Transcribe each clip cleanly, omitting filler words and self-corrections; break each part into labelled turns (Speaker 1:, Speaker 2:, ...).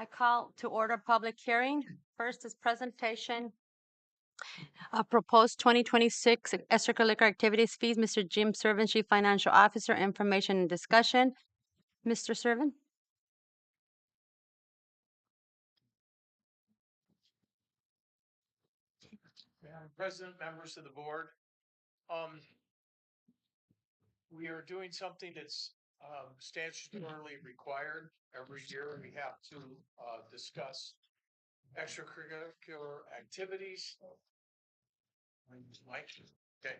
Speaker 1: I call to order public hearing. First is presentation of proposed 2026 extracurricular activities fees. Mr. Jim Servant, Chief Financial Officer, information and discussion. Mr. Servant?
Speaker 2: Madam President, members of the board, we are doing something that's statutorily required. Every year we have to discuss extracurricular activities. Mike, okay.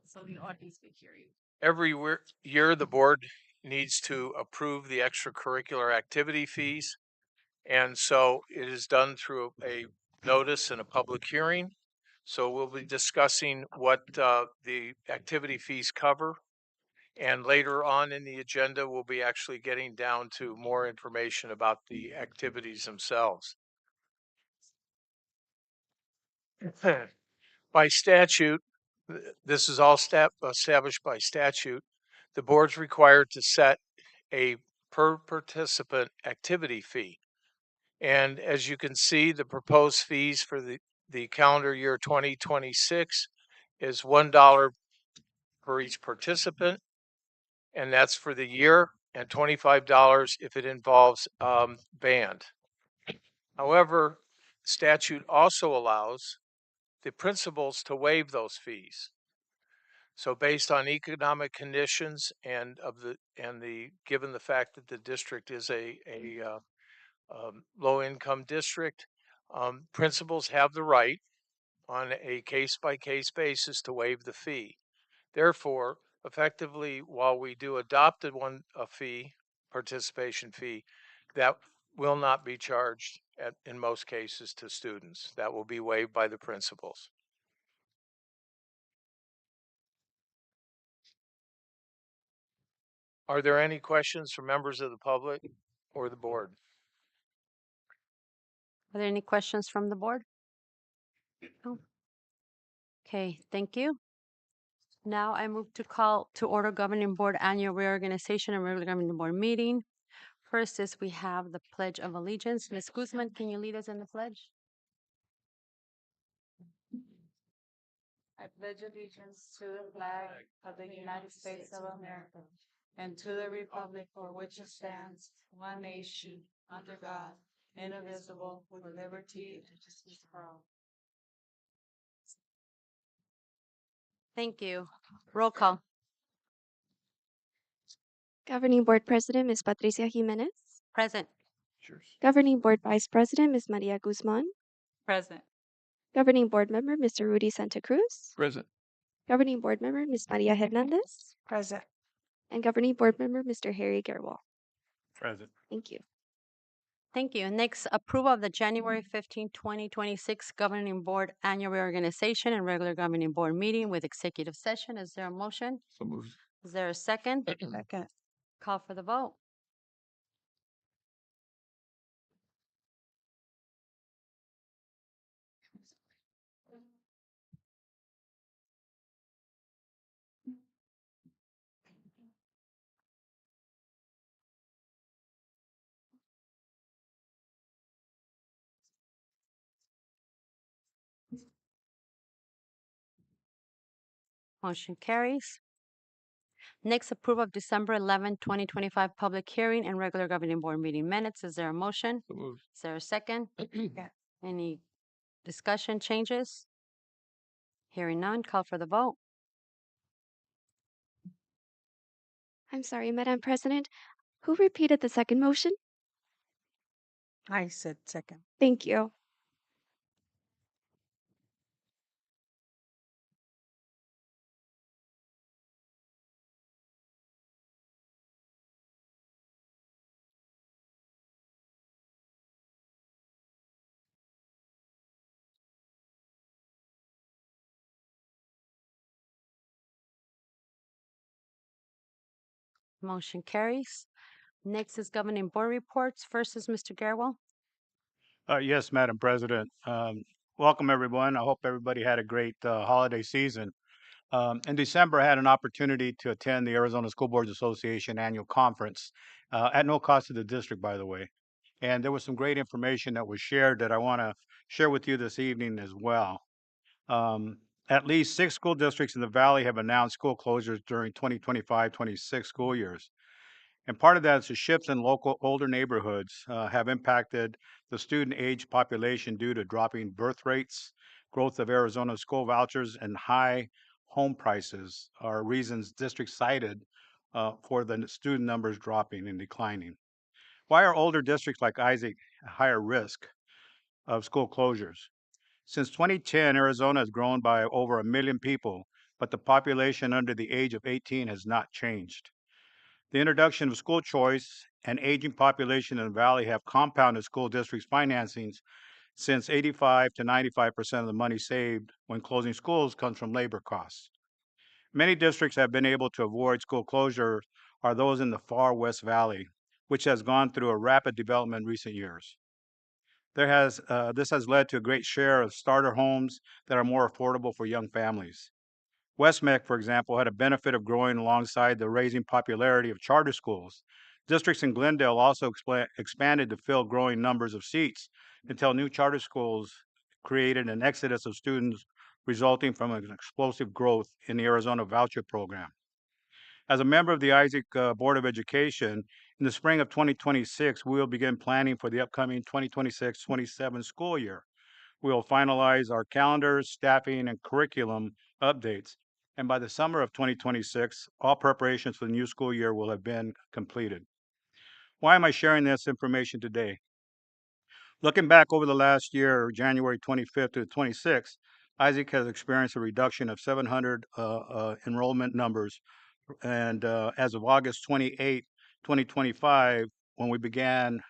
Speaker 1: So the audience can hear you.
Speaker 2: Every year, the board needs to approve the extracurricular activity fees. And so it is done through a notice and a public hearing. So we'll be discussing what the activity fees cover. And later on in the agenda, we'll be actually getting down to more information about the activities themselves. By statute, this is all established by statute, the board's required to set a per participant activity fee. And as you can see, the proposed fees for the calendar year 2026 is $1 per each participant, and that's for the year, and $25 if it involves band. However, statute also allows the principals to waive those fees. So based on economic conditions and given the fact that the district is a low income district, principals have the right on a case by case basis to waive the fee. Therefore, effectively, while we do adopt a fee, participation fee, that will not be charged in most cases to students. That will be waived by the principals. Are there any questions from members of the public or the board?
Speaker 1: Are there any questions from the board? No. Okay, thank you. Now I move to call to order governing board annual reorganization and regular governing board meeting. First is we have the Pledge of Allegiance. Ms. Guzman, can you lead us in the pledge?
Speaker 3: I pledge allegiance to the flag of the United States of America and to the republic for which it stands, one nation, under God, indivisible, with liberty and justice for all.
Speaker 1: Thank you. Roll call.
Speaker 4: Governing Board President, Ms. Patricia Jimenez.
Speaker 1: Present.
Speaker 4: Governing Board Vice President, Ms. Maria Guzman.
Speaker 3: Present.
Speaker 4: Governing Board Member, Mr. Rudy Santa Cruz.
Speaker 2: Present.
Speaker 4: Governing Board Member, Ms. Maria Hernandez.
Speaker 3: Present.
Speaker 4: And Governing Board Member, Mr. Harry Gerwal.
Speaker 2: Present.
Speaker 4: Thank you.
Speaker 1: Thank you. Next, approval of the January 15, 2026 Governing Board Annual Reorganization and Regular Governing Board Meeting with Executive Session. Is there a motion?
Speaker 2: So moved.
Speaker 1: Is there a second?
Speaker 3: Second.
Speaker 1: Call for the vote. Motion carries. Next, approval of December 11, 2025 public hearing and regular governing board meeting minutes. Is there a motion?
Speaker 2: So moved.
Speaker 1: Is there a second? Any discussion changes? Hearing none, call for the vote.
Speaker 4: I'm sorry, Madam President. Who repeated the second motion?
Speaker 3: I said second.
Speaker 4: Thank you.
Speaker 1: Motion carries. Next is governing board reports. First is Mr. Gerwal.
Speaker 5: Yes, Madam President. Welcome, everyone. I hope everybody had a great holiday season. In December, I had an opportunity to attend the Arizona School Boards Association annual conference at no cost to the district, by the way. And there was some great information that was shared that I want to share with you this evening as well. Um, at least 6 school districts in the Valley have announced school closures during 2025-26 school years. And part of that is the shifts in local older neighborhoods have impacted the student age population due to dropping birth rates, growth of Arizona school vouchers, and high home prices are reasons districts cited for the student numbers dropping and declining. Why are older districts like Isaac at higher risk of school closures? Since 2010, Arizona has grown by over 1 million people, but the population under the age of 18 has not changed. The introduction of school choice and aging population in the valley have compounded school districts' financings since 85 to 95% of the money saved when closing schools comes from labor costs. Many districts have been able to avoid school closure are those in the far West Valley, which has gone through a rapid development in recent years. This has led to a great share of starter homes that are more affordable for young families. Westmeck, for example, had a benefit of growing alongside the raising popularity of charter schools. Districts in Glendale also expanded to fill growing numbers of seats until new charter schools created an exodus of students resulting from an explosive growth in the Arizona voucher program. As a member of the Isaac Board of Education, in the spring of 2026, we will begin planning for the upcoming 2026-27 school year. We will finalize our calendars, staffing, and curriculum updates. And by the summer of 2026, all preparations for the new school year will have been completed. Why am I sharing this information today? Looking back over the last year, January 25th to 26th, Isaac has experienced a reduction of 700 enrollment numbers. And as of August 28, 2025, when we began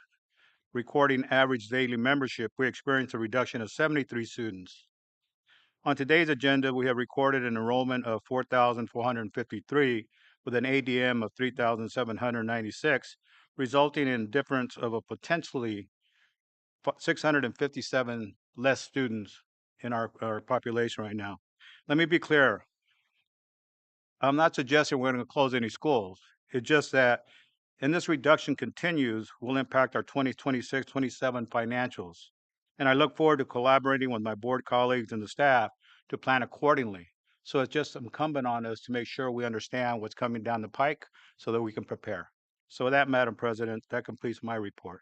Speaker 5: recording average daily membership, we experienced a reduction of 73 students. On today's agenda, we have recorded an enrollment of 4,453 with an ADM of 3,796, resulting in a difference of a potentially 657 less students in our population right now. Let me be clear. I'm not suggesting we're going to close any schools. It's just that and this reduction continues, will impact our 2026-27 financials. And I look forward to collaborating with my board colleagues and the staff to plan accordingly. So it's just incumbent on us to make sure we understand what's coming down the pike so that we can prepare. So with that, Madam President, that completes my report.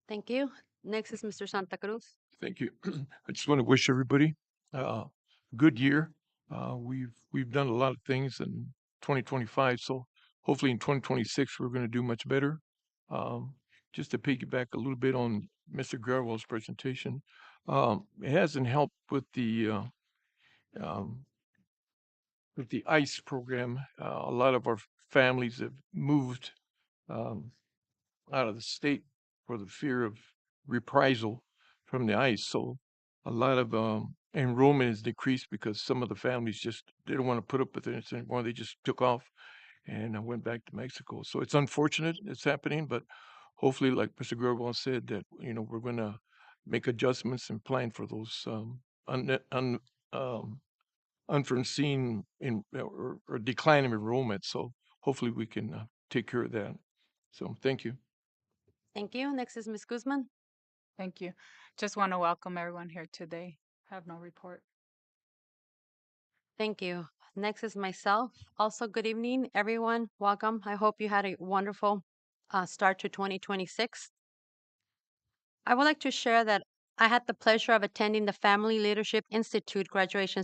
Speaker 1: Thank you. Next is Mr. Santa Cruz.
Speaker 6: Thank you. I just want to wish everybody a good year. We've done a lot of things in 2025, so hopefully in 2026 we're going to do much better. Just to piggyback a little bit on Mr. Garwell's presentation, it hasn't helped um, with the ICE program. A lot of our families have moved um, out of the state for the fear of reprisal from the ICE. So a lot of enrollment is decreased because some of the families just didn't want to put up with it anymore. They just took off and went back to Mexico. So it's unfortunate it's happening, but hopefully, like Mr. Gerwell said, that we're going to make adjustments and plan for those unforeseen or decline in enrollment. So hopefully we can take care of that. So thank you.
Speaker 1: Thank you. Next is Ms. Guzman.
Speaker 3: Thank you. Just want to welcome everyone here today. Have no report.
Speaker 1: Thank you. Next is myself. Also, good evening, everyone. Welcome. I hope you had a wonderful start to 2026. I would like to share that I had the pleasure of attending the Family Leadership Institute graduation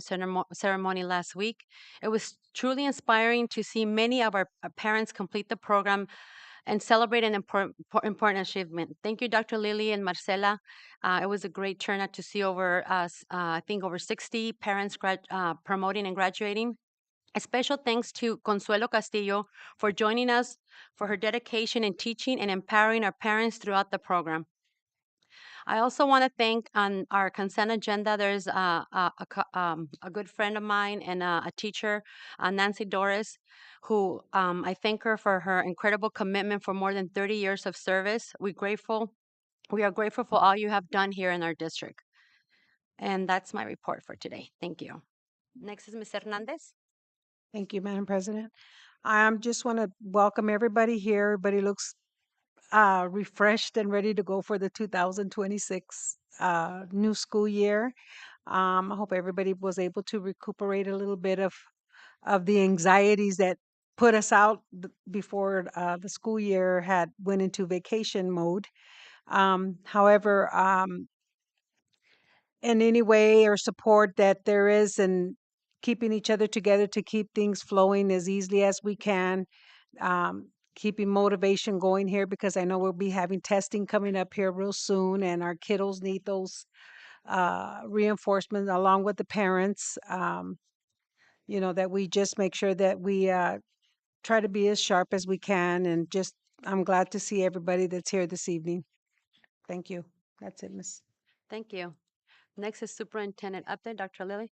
Speaker 1: ceremony last week. It was truly inspiring to see many of our parents complete the program and celebrate an important achievement. Thank you, Dr. Lily and Marcela. It was a great turnout to see I think over 60 parents promoting and graduating. A special thanks to Consuelo Castillo for joining us, for her dedication in teaching and empowering our parents throughout the program. I also want to thank on our consent agenda. There's a good friend of mine and a teacher, Nancy Doris, who I thank her for her incredible commitment for more than 30 years of service. We are grateful for all you have done here in our district. And that's my report for today. Thank you. Next is Ms. Hernandez.
Speaker 7: Thank you, Madam President. I just want to welcome everybody here. Everybody looks refreshed and ready to go for the 2026 new school year. I hope everybody was able to recuperate a little bit of the anxieties that put us out before the school year had went into vacation mode. However, in any way or support that there is and keeping each other together to keep things flowing as easily as we can, keeping motivation going here because I know we'll be having testing coming up here real soon and our kiddos need those reinforcements along with the parents. That we just make sure that we try to be as sharp as we can and just I'm glad to see everybody that's here this evening. Thank you. That's it, Miss.
Speaker 1: Thank you. Next is Superintendent Update, Dr. Lilly.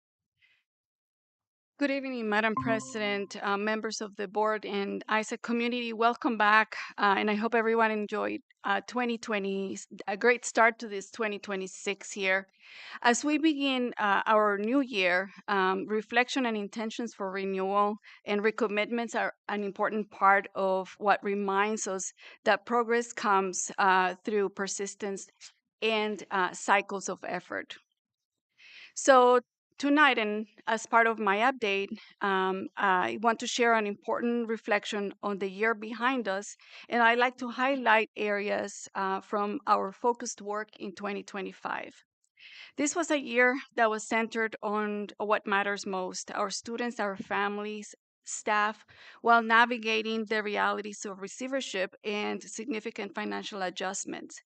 Speaker 8: Good evening, Madam President, members of the board, and ISAC community. Welcome back, and I hope everyone enjoyed 2020, a great start to this 2026 year. As we begin our new year, reflection and intentions for renewal and recommitments are an important part of what reminds us that progress comes through persistence and cycles of effort. So tonight, and as part of my update, I want to share an important reflection on the year behind us, and I'd like to highlight areas from our focused work in 2025. This was a year that was centered on what matters most, our students, our families, staff, while navigating the realities of receivership and significant financial adjustments.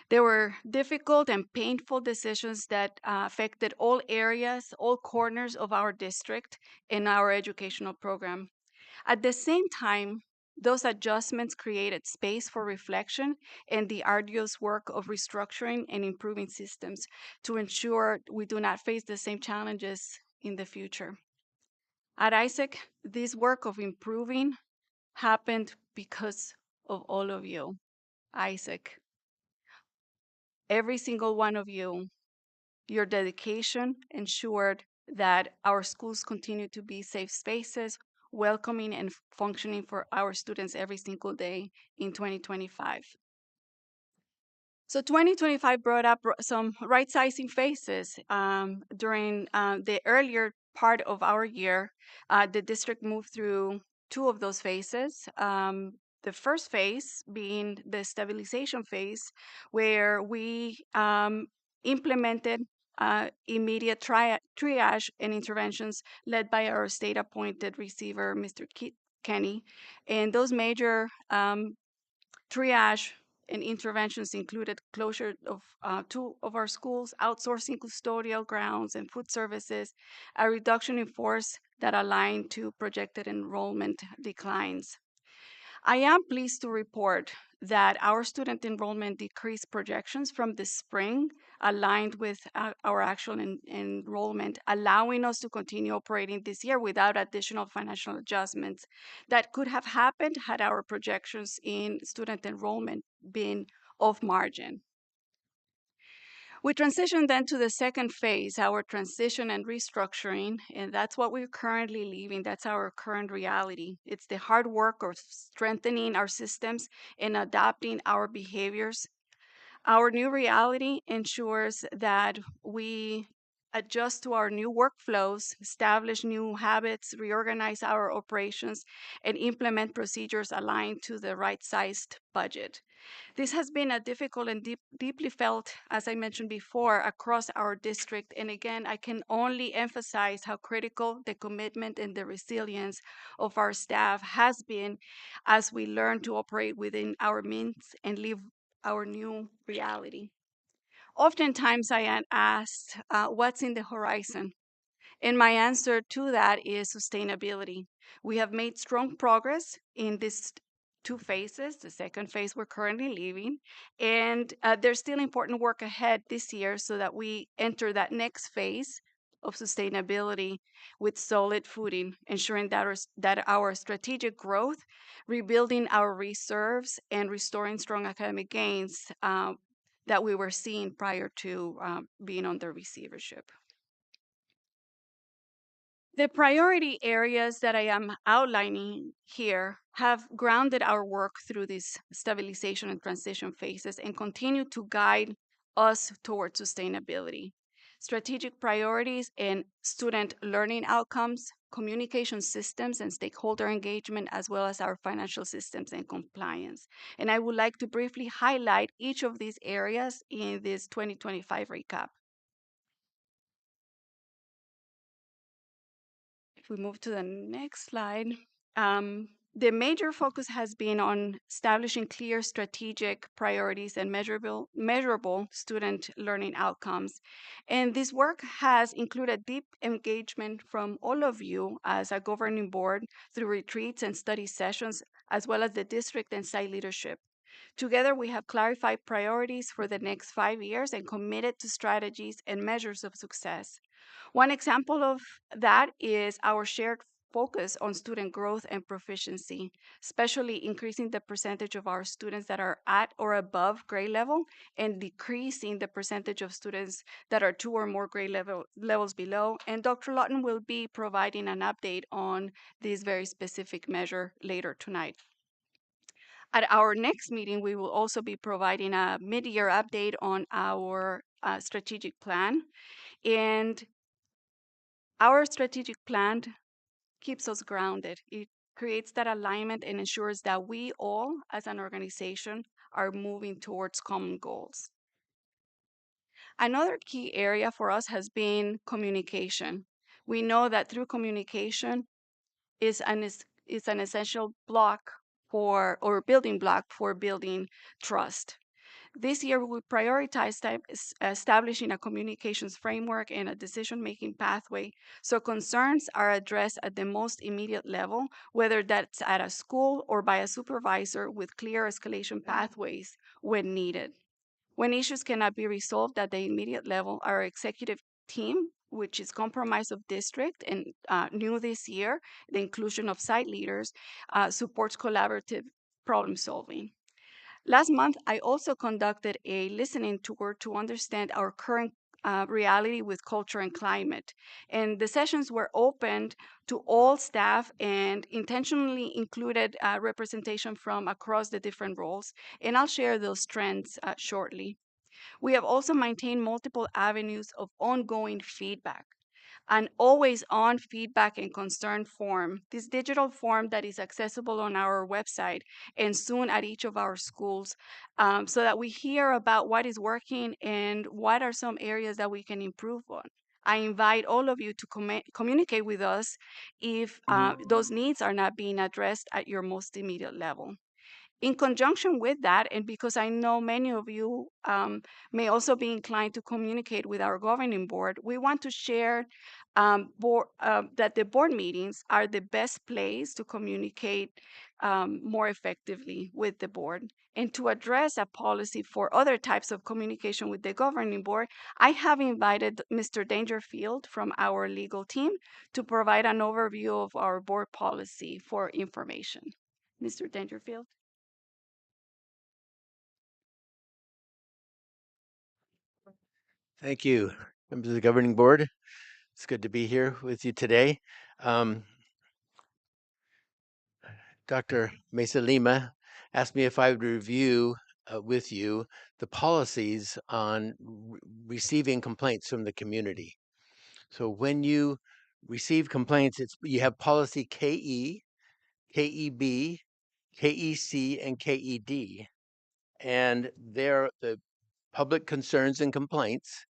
Speaker 8: There were difficult and painful decisions that affected all areas, all corners of our district and our educational program. At the same time, those adjustments created space for reflection and the arduous work of restructuring and improving systems to ensure we do not face the same challenges in the future. At ISAC, this work of improving happened because of all of you. ISAC, every single one of you, your dedication ensured that our schools continue to be safe spaces, welcoming and functioning for our students every single day in 2025. So 2025 brought up some right-sizing phases. During the earlier part of our year, the district moved through two of those phases. The first phase being the stabilization phase, where we implemented immediate triage and interventions led by our state-appointed receiver, Mr. Kenny. And those major triage and interventions included closure of two of our schools, outsourcing custodial grounds and food services, a reduction in force that aligned to projected enrollment declines. I am pleased to report that our student enrollment decreased projections from the spring aligned with our actual enrollment, allowing us to continue operating this year without additional financial adjustments that could have happened had our projections in student enrollment been off margin. We transition then to the second phase, our transition and restructuring, and that's what we're currently living. That's our current reality. It's the hard work of strengthening our systems and adapting our behaviors. Our new reality ensures that we adjust to our new workflows, establish new habits, reorganize our operations, and implement procedures aligned to the right-sized budget. This has been a difficult and deeply felt, as I mentioned before, across our district. And again, I can only emphasize how critical the commitment and the resilience of our staff has been as we learn to operate within our means and live our new reality. Oftentimes, I am asked, what's in the horizon? And my answer to that is sustainability. We have made strong progress in these two phases, the second phase we're currently living, and there's still important work ahead this year so that we enter that next phase of sustainability with solid footing, ensuring that our strategic growth, rebuilding our reserves, and restoring strong academic gains that we were seeing prior to being under receivership. The priority areas that I am outlining here have grounded our work through these stabilization and transition phases and continue to guide us towards sustainability. Strategic priorities in student learning outcomes, communication systems and stakeholder engagement, as well as our financial systems and compliance. And I would like to briefly highlight each of these areas in this 2025 recap. If we move to the next slide, the major focus has been on establishing clear strategic priorities and measurable student learning outcomes. And this work has included deep engagement from all of you as a governing board through retreats and study sessions, as well as the district and site leadership. Together, we have clarified priorities for the next 5 years and committed to strategies and measures of success. One example of that is our shared focus on student growth and proficiency, especially increasing the percentage of our students that are at or above grade level and decreasing the percentage of students that are 2 or more levels below. And Dr. Lawton will be providing an update on this very specific measure later tonight. At our next meeting, we will also be providing a mid-year update on our strategic plan. And our strategic plan keeps us grounded. It creates that alignment and ensures that we all, as an organization, are moving towards common goals. Another key area for us has been communication. We know that through communication is an essential block for, or building block for building trust. This year, we prioritized establishing a communications framework and a decision-making pathway so concerns are addressed at the most immediate level, whether that's at a school or by a supervisor with clear escalation pathways when needed. When issues cannot be resolved at the immediate level, our executive team, which is comprised of district and new this year, the inclusion of site leaders, supports collaborative problem solving. Last month, I also conducted a listening tour to understand our current reality with culture and climate. And the sessions were opened to all staff and intentionally included representation from across the different roles. And I'll share those trends shortly. We have also maintained multiple avenues of ongoing feedback, an always on feedback and concern form, this digital form that is accessible on our website and soon at each of our schools, so that we hear about what is working and what are some areas that we can improve on. I invite all of you to communicate with us if those needs are not being addressed at your most immediate level. In conjunction with that, and because I know many of you may also be inclined to communicate with our governing board, we want to share that the board meetings are the best place to communicate more effectively with the board. And to address a policy for other types of communication with the governing board, I have invited Mr. Dangerfield from our legal team to provide an overview of our board policy for information. Mr. Dangerfield.
Speaker 9: Thank you, members of the governing board. It's good to be here with you today. Dr. Mesa Lima asked me if I would review with you the policies on receiving complaints from the community. So when you receive complaints, you have policy KE, KEB, KEC, and KED. And they're the public concerns and complaints.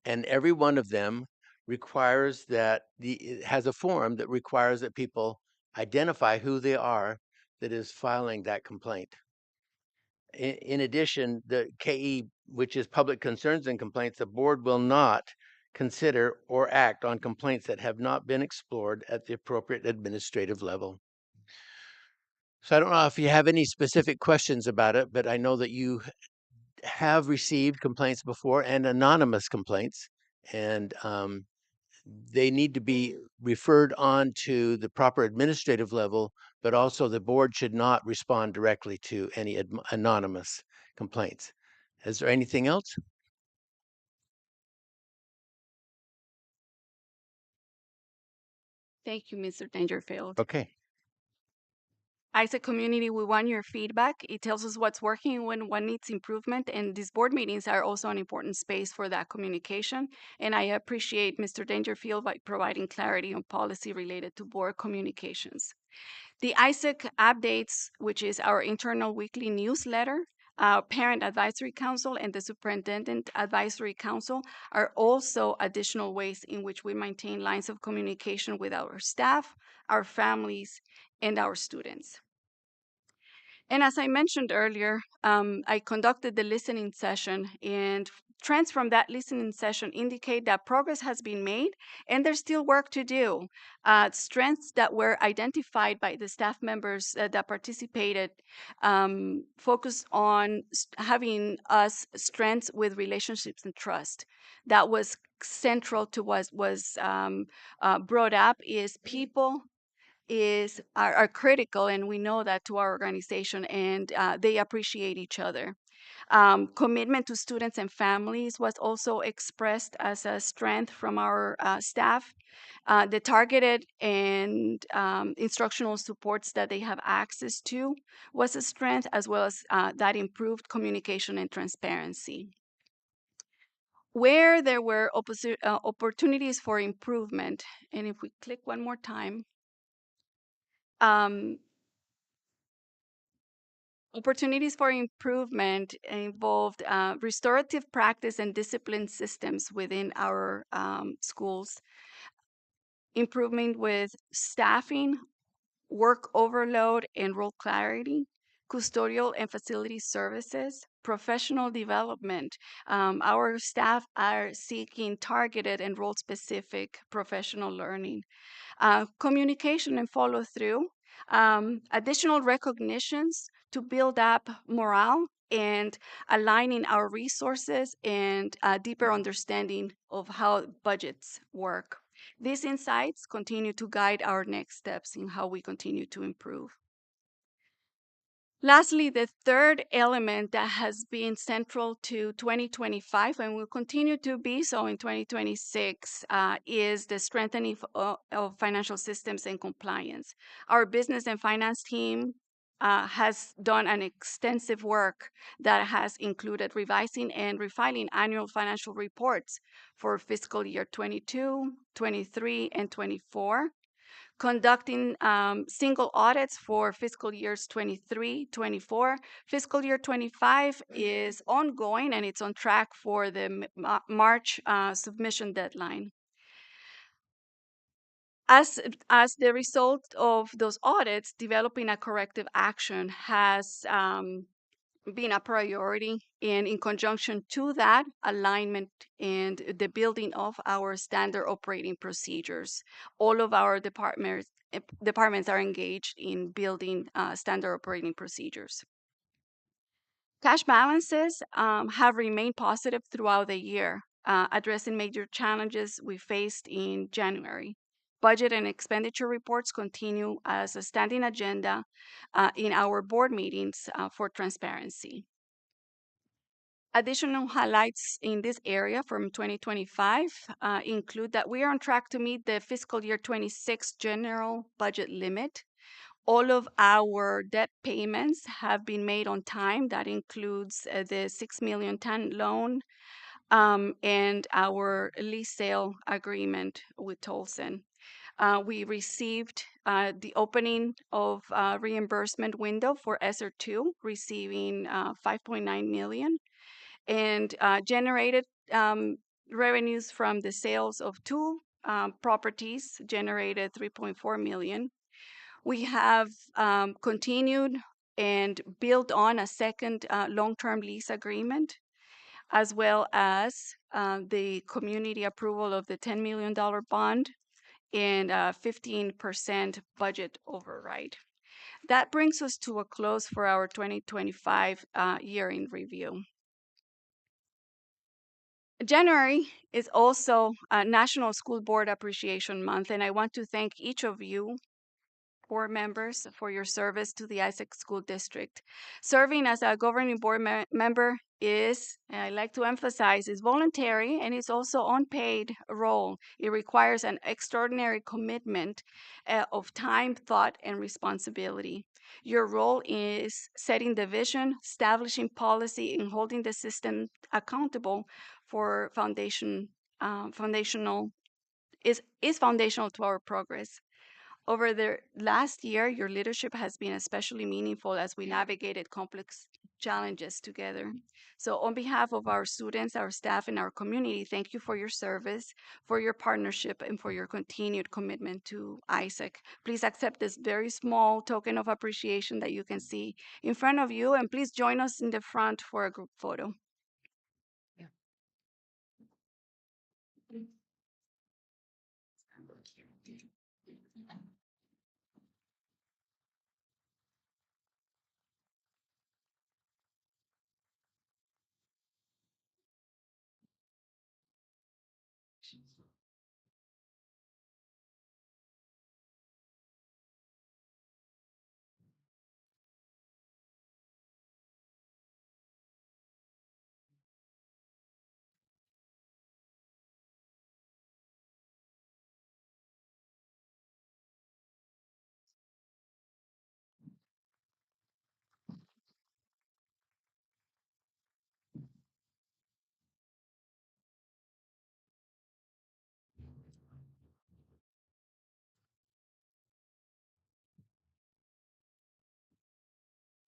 Speaker 9: And every one of them requires that it has a form that requires that people identify who they are that is filing that complaint. In addition, the KE, which is public concerns and complaints, the board will not consider or act on complaints that have not been explored at the appropriate administrative level. So I don't know if you have any specific questions about it, but I know that you have received complaints before and anonymous complaints, and they need to be referred on to the proper administrative level, but also the board should not respond directly to any anonymous complaints. Is there anything else?
Speaker 8: Thank you, Mr. Dangerfield.
Speaker 5: Okay.
Speaker 8: As a community, we want your feedback. It tells us what's working when what needs improvement, and these board meetings are also an important space for that communication. And I appreciate Mr. Dangerfield by providing clarity on policy related to board communications. The ISAC updates, which is our internal weekly newsletter, our Parent Advisory Council, and the Superintendent Advisory Council are also additional ways in which we maintain lines of communication with our staff, our families, and our students. And as I mentioned earlier, I conducted the listening session, and trends from that listening session indicate that progress has been made and there's still work to do. Strengths that were identified by the staff members that participated focused on having us strengths with relationships and trust. That was central to what was brought up is people are critical, and we know that to our organization, and they appreciate each other. Commitment to students and families was also expressed as a strength from our staff. The targeted and instructional supports that they have access to was a strength, as well as that improved communication and transparency. Where there were opportunities for improvement, and if we click one more time, opportunities for improvement involved restorative practice and discipline systems within our schools, improvement with staffing, work overload and role clarity, custodial and facility services, professional development. Our staff are seeking targeted and role-specific professional learning. Communication and follow through, additional recognitions to build up morale and aligning our resources and a deeper understanding of how budgets work. These insights continue to guide our next steps in how we continue to improve. Lastly, the third element that has been central to 2025 and will continue to be so in 2026 is the strengthening of financial systems and compliance. Our business and finance team has done an extensive work that has included revising and refiling annual financial reports for fiscal year 22, 23, and 24. Conducting single audits for fiscal years 23, 24. Fiscal year 25 is ongoing and it's on track for the March submission deadline. As the result of those audits, developing a corrective action has been a priority, and in conjunction to that, alignment and the building of our standard operating procedures. All of our departments are engaged in building standard operating procedures. Cash balances have remained positive throughout the year, addressing major challenges we faced in January. Budget and expenditure reports continue as a standing agenda in our board meetings for transparency. Additional highlights in this area from 2025 include that we are on track to meet the fiscal year 26 general budget limit. All of our debt payments have been made on time. That includes the $6 million loan and our lease sale agreement with Tolson. We received the opening of reimbursement window for ESSER 2, receiving $5.9 million, and generated revenues from the sales of two properties, generated $3.4 million. We have continued and built on a second long-term lease agreement, as well as the community approval of the $10 million bond and 15% budget override. That brings us to a close for our 2025 year in review. January is also National School Board Appreciation Month, and I want to thank each of you board members for your service to the Isaac School District. Serving as a governing board member is, and I like to emphasize, is voluntary and it's also unpaid role. It requires an extraordinary commitment of time, thought, and responsibility. Your role is setting the vision, establishing policy, and holding the system accountable for foundational is foundational to our progress. Over the last year, your leadership has been especially meaningful as we navigated complex challenges together. So, on behalf of our students, our staff, and our community, thank you for your service, for your partnership, and for your continued commitment to Isaac. Please accept this very small token of appreciation that you can see in front of you, and please join us in the front for a group photo.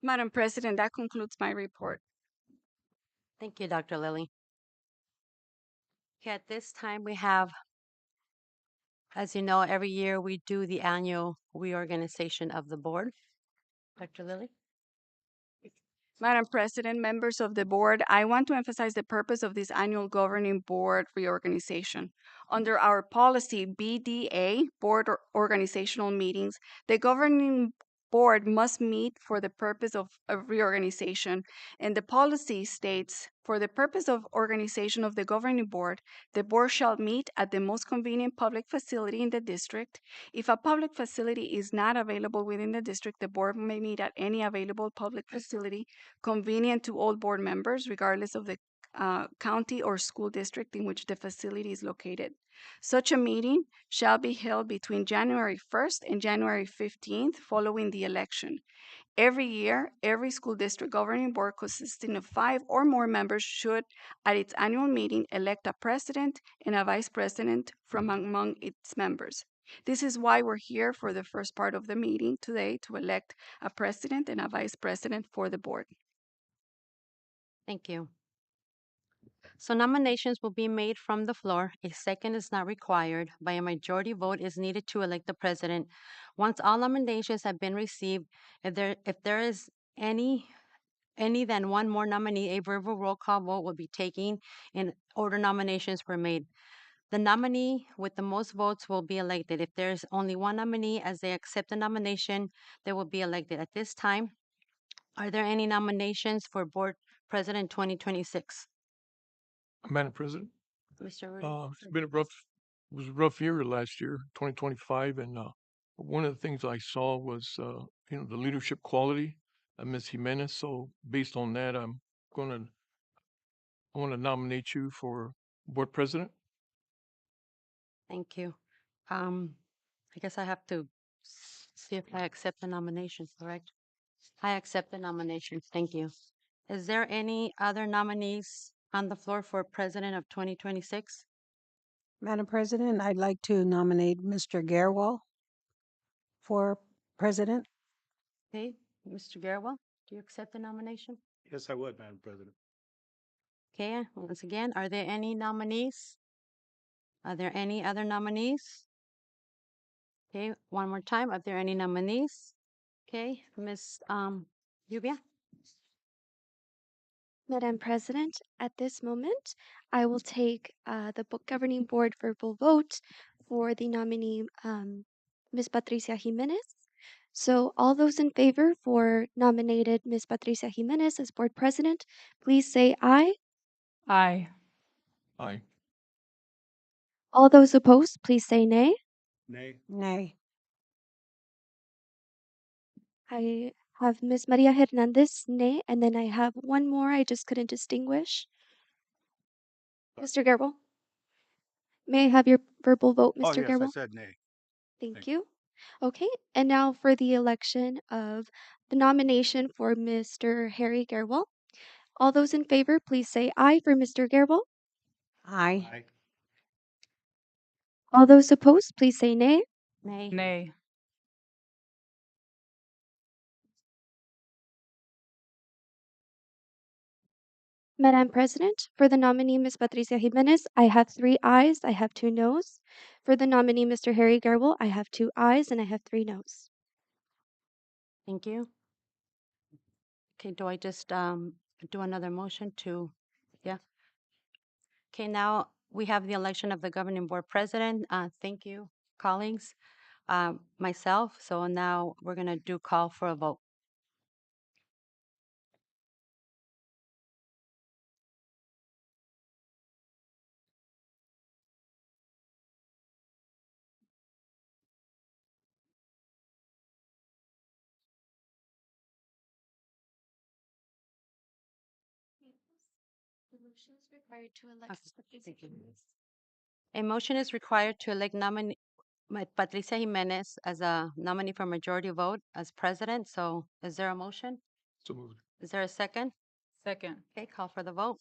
Speaker 8: Madam President, that concludes my report.
Speaker 1: Thank you, Dr. Lilly. Okay, at this time, we have, as you know, every year we do the annual reorganization of the board. Dr. Lilly?
Speaker 8: Madam President, members of the board, I want to emphasize the purpose of this annual governing board reorganization. Under our policy BDA, board organizational meetings, the governing board must meet for the purpose of reorganization. And the policy states, for the purpose of organization of the governing board, the board shall meet at the most convenient public facility in the district. If a public facility is not available within the district, the board may meet at any available public facility convenient to all board members, regardless of the county or school district in which the facility is located. Such a meeting shall be held between January 1st and January 15th following the election. Every year, every school district governing board consisting of 5 or more members should, at its annual meeting, elect a president and a vice president from among its members. This is why we're here for the first part of the meeting today to elect a president and a vice president for the board.
Speaker 1: Thank you. So nominations will be made from the floor. A second is not required. By a majority vote is needed to elect the president. Once all nominations have been received, if there is any than one more nominee, a verbal roll call vote will be taken in order nominations were made. The nominee with the most votes will be elected. If there's only one nominee, as they accept the nomination, they will be elected. At this time, are there any nominations for Board President 2026?
Speaker 6: Madam President,
Speaker 1: Mr. Rudy?
Speaker 6: it's been it was a rough year last year, 2025, and one of the things I saw was, the leadership quality of Ms. Jimenez. So based on that, I want to nominate you for board president.
Speaker 1: Thank you. I guess I have to see if I accept the nomination, correct? I accept the nomination. Thank you. Is there any other nominees on the floor for President of 2026?
Speaker 7: Madam President, I'd like to nominate Mr. Garwal for president.
Speaker 1: Okay, Mr. Garwell, do you accept the nomination?
Speaker 5: Yes, I would, Madam President.
Speaker 1: Okay, once again, are there any nominees? Are there any other nominees? Okay, one more time, are there any nominees? Okay, Ms. Lluvia?
Speaker 4: Madam President, at this moment, I will take the book governing board verbal vote for the nominee, Ms. Patricia Jimenez. So all those in favor for nominated Ms. Patricia Jimenez as board president, please say aye.
Speaker 3: Aye.
Speaker 6: Aye.
Speaker 4: All those opposed, please say nay.
Speaker 5: Nay.
Speaker 7: Nay.
Speaker 4: I have Miss Maria Hernandez, nay, and then I have one more I just couldn't distinguish. Mr. Gerbil, may I have your verbal vote,
Speaker 5: Oh,
Speaker 4: Mr.
Speaker 5: yes, I
Speaker 4: Gerbil?
Speaker 5: said nay.
Speaker 4: Thank
Speaker 5: Thank
Speaker 4: you. Okay, and now for the election of the nomination for Mr. Harry Gerbil. All those in favor, please say aye for Mr. Gerbil.
Speaker 7: Aye.
Speaker 5: Aye.
Speaker 4: All those opposed, please say nay.
Speaker 1: Nay.
Speaker 3: Nay.
Speaker 4: Madam President, for the nominee Ms. Patricia Jimenez, I have 3 ayes, I have 2 noes. For the nominee Mr. Harry Gerbil, I have 2 ayes and I have 3 noes.
Speaker 1: Thank you. Okay, do I just do another motion to, yeah? Okay, now we have the election of the governing board president. Thank you, colleagues. Myself, so now we're gonna do call for a vote. Thank you. A motion is required to elect nominee Patricia Jimenez as a nominee for majority vote as president. So is there a motion?
Speaker 6: So moved.
Speaker 1: Is there a second?
Speaker 3: Second.
Speaker 1: Okay, call for the vote.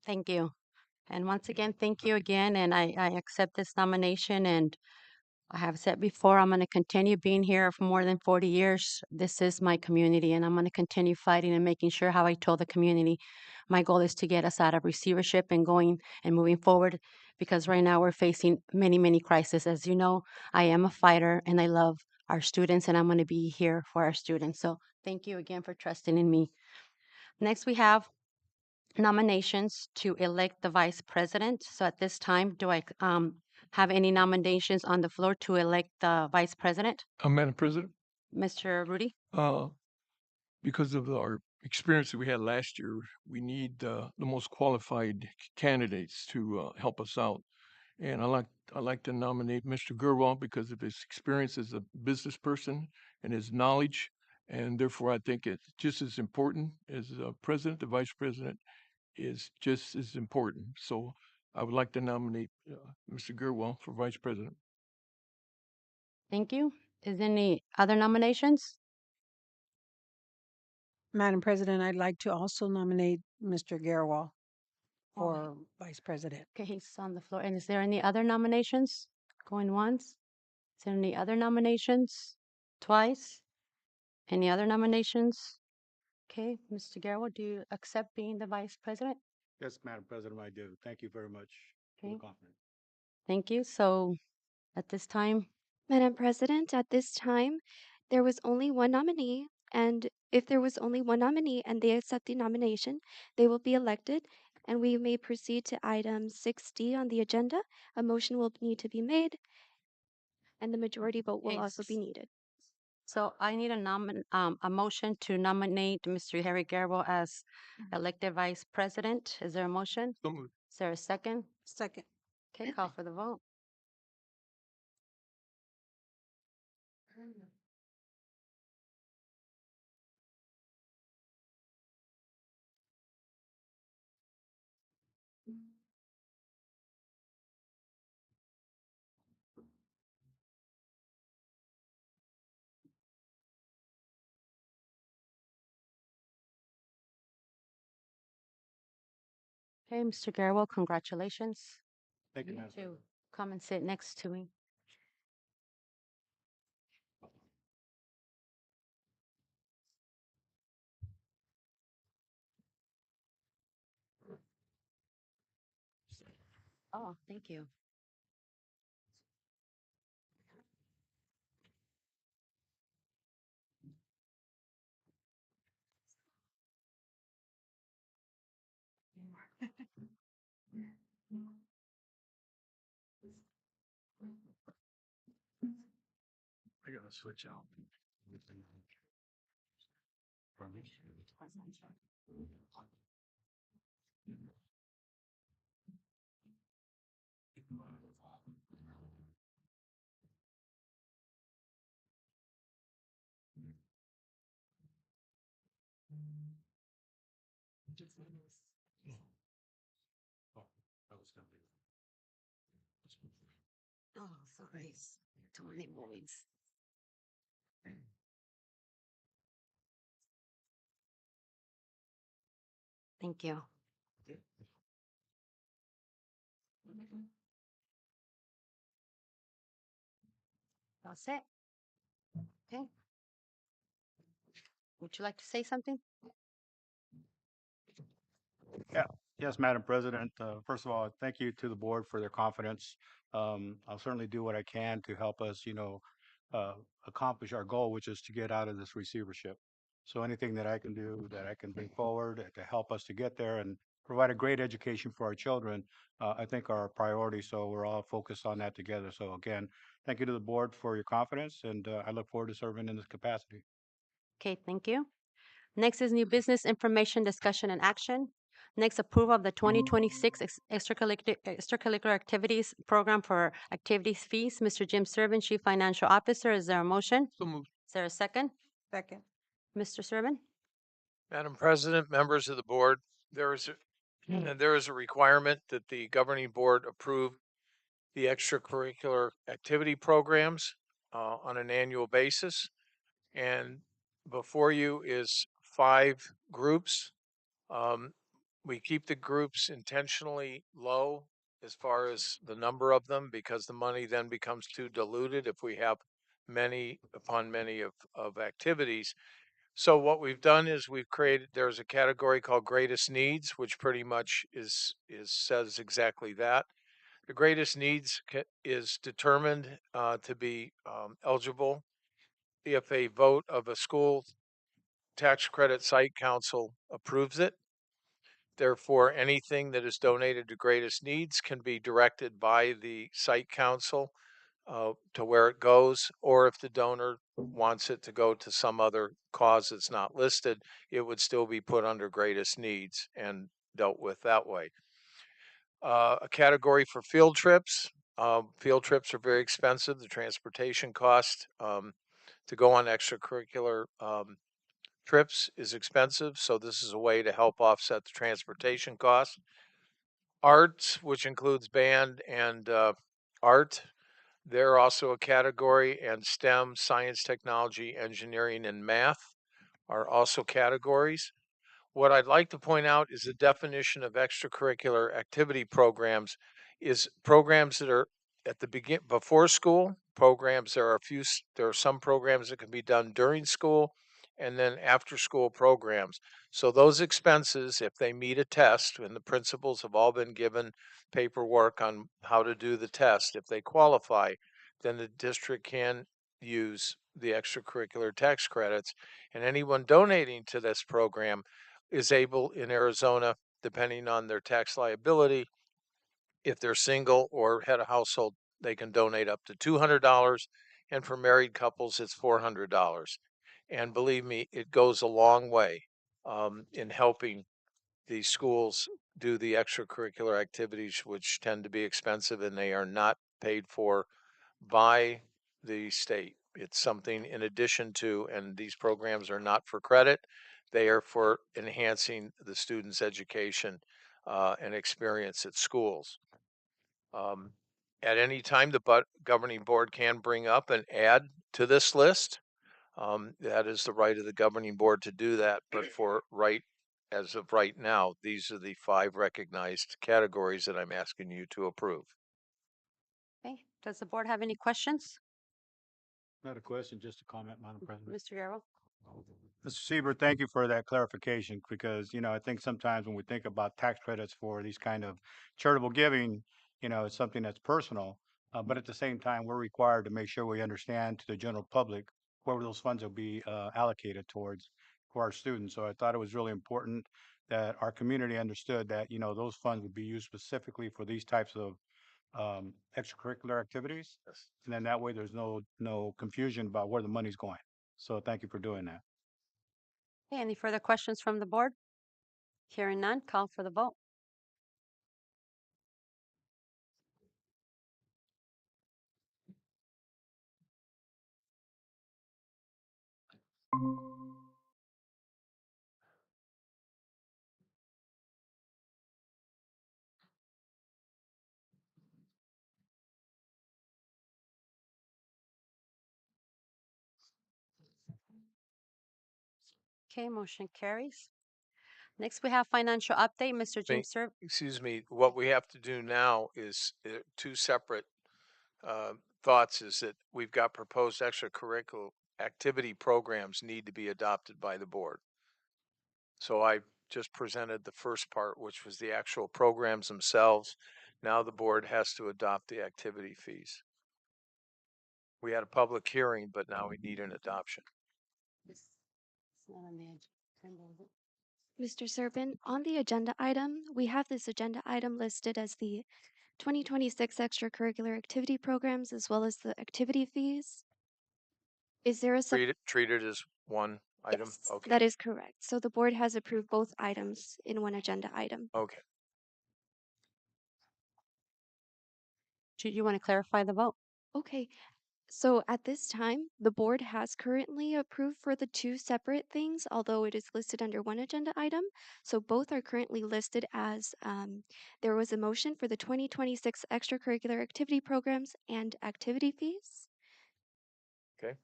Speaker 1: Thank you. And once again, thank you again. And I accept this nomination. And I have said before, I'm going to continue being here for more than 40 years. This is my community, and I'm going to continue fighting and making sure how I told the community. My goal is to get us out of receivership and going and moving forward because right now we're facing many, many crises. As you know, I am a fighter and I love our students, and I'm going to be here for our students. So thank you again for trusting in me. Next, we have nominations to elect the vice president. So at this time, do I have any nominations on the floor to elect the vice president?
Speaker 6: Madam President,
Speaker 1: Mr. Rudy?
Speaker 6: uh, because of our experience that we had last year, we need the most qualified candidates to help us out. And I like to nominate Mr. Gurwal because of his experience as a business person and his knowledge. And therefore, I think it's just as important as president. The vice president is just as important. So I would like to nominate Mr. Gurwal for vice president.
Speaker 1: Thank you. Is there any other nominations?
Speaker 7: Madam President, I'd like to also nominate Mr. Garewal for vice president.
Speaker 1: Okay, he's on the floor. And is there any other nominations? Going once? Is there any other nominations? Twice? Any other nominations? Okay, Mr. Garrett, do you accept being the vice president?
Speaker 5: Yes, Madam President, I do. Thank you very much for the
Speaker 1: Okay,
Speaker 5: confidence.
Speaker 1: thank you. So at this time,
Speaker 4: Madam President, at this time, there was only one nominee, and if there was only one nominee and they accept the nomination, they will be elected, and we may proceed to item 6D on the agenda. A motion will need to be made, and the majority vote will
Speaker 1: Okay,
Speaker 4: also be needed.
Speaker 1: so I need a motion to nominate Mr. Harry Garbo as elected vice president. Is there a motion?
Speaker 6: So moved.
Speaker 1: Is there a second?
Speaker 7: Second.
Speaker 1: Okay, call for the vote. Okay, Mr. Garbo, congratulations.
Speaker 5: Thank you,
Speaker 1: You
Speaker 5: Madam
Speaker 1: to
Speaker 5: President.
Speaker 1: come and sit next to me. Oh, thank you.
Speaker 6: I gotta switch out.
Speaker 1: Oh, sorry. Too many movies. Thank you. That's it. Okay. Would you like to say something?
Speaker 5: Yeah, yes, Madam President. First of all, thank you to the board for their confidence. I'll certainly do what I can to help us, uh, accomplish our goal, which is to get out of this receivership. So anything that I can do, that I can bring forward to help us to get there and provide a great education for our children, I think are a priority. So we're all focused on that together. So again, thank you to the board for your confidence, and I look forward to serving in this capacity.
Speaker 1: Okay, thank you. Next is new business information, discussion, and action. Next, approval of the 2026 extracurricular activities program for activities fees. Mr. Jim Servin, Chief Financial Officer, is there a motion?
Speaker 6: So moved.
Speaker 1: Is there a second?
Speaker 7: Second.
Speaker 1: Mr. Servin?
Speaker 2: Madam President, members of the board, there is a requirement that the governing board approve the extracurricular activity programs on an annual basis. And before you is 5 groups. Um, we keep the groups intentionally low as far as the number of them because the money then becomes too diluted if we have many upon many of activities. So what we've done is there's a category called greatest needs, which pretty much says exactly that. The greatest needs is determined to be eligible if a vote of a school tax credit site council approves it. Therefore, anything that is donated to greatest needs can be directed by the site council to where it goes, or if the donor wants it to go to some other cause that's not listed, it would still be put under greatest needs and dealt with that way. A category for field trips. Field trips are very expensive. The transportation cost to go on extracurricular trips is expensive, so this is a way to help offset the transportation costs. Arts, which includes band and art, they're also a category, and STEM, science, technology, engineering, and math are also categories. What I'd like to point out is the definition of extracurricular activity programs is programs that are at the before school programs. There are some programs that can be done during school and then after school programs. So those expenses, if they meet a test, and the principals have all been given paperwork on how to do the test, if they qualify, then the district can use the extracurricular tax credits. And anyone donating to this program is able in Arizona, depending on their tax liability, if they're single or head of household, they can donate up to $200. And for married couples, it's $400. And believe me, it goes a long way in helping the schools do the extracurricular activities, which tend to be expensive, and they are not paid for by the state. It's something in addition to, and these programs are not for credit. They are for enhancing the student's education and experience at schools. At any time, the governing board can bring up and add to this list. That is the right of the governing board to do that. But as of right now, these are the 5 recognized categories that I'm asking you to approve.
Speaker 1: Okay, does the board have any questions?
Speaker 5: Not a question, just a comment, Madam President.
Speaker 1: Mr. Guerrero?
Speaker 5: Mr. Seaver, thank you for that clarification because, I think sometimes when we think about tax credits for these kind of charitable giving, it's something that's personal. But at the same time, we're required to make sure we understand to the general public where those funds will be allocated towards. for our students. So I thought it was really important that our community understood that, you know, those funds would be used specifically for these types of extracurricular activities.
Speaker 2: Yes.
Speaker 5: And then that way there's no confusion about where the money's going. So thank you for doing that.
Speaker 1: Okay, any further questions from the board? Hearing none, call for the vote. Okay, motion carries. Next, we have financial update. Mr. James Serb.
Speaker 2: Excuse me, what we have to do now is two separate thoughts is that we've got proposed extracurricular activity programs need to be adopted by the board. So I just presented the first part, which was the actual programs themselves. Now the board has to adopt the activity fees. We had a public hearing, but now we need an adoption.
Speaker 1: It's not on the agenda, is it?
Speaker 4: Mr. Serpin, on the agenda item, we have this agenda item listed as the 2026 extracurricular activity programs as well as the activity fees. Is there a
Speaker 2: Treat it as one item?
Speaker 4: Yes,
Speaker 2: Okay.
Speaker 4: that is correct. So the board has approved both items in one agenda item.
Speaker 2: Okay.
Speaker 1: Do you want to clarify the vote?
Speaker 4: Okay, so at this time, the board has currently approved for the two separate things, although it is listed under one agenda item. So both are currently listed as there was a motion for the 2026 extracurricular activity programs and activity fees.
Speaker 2: Okay.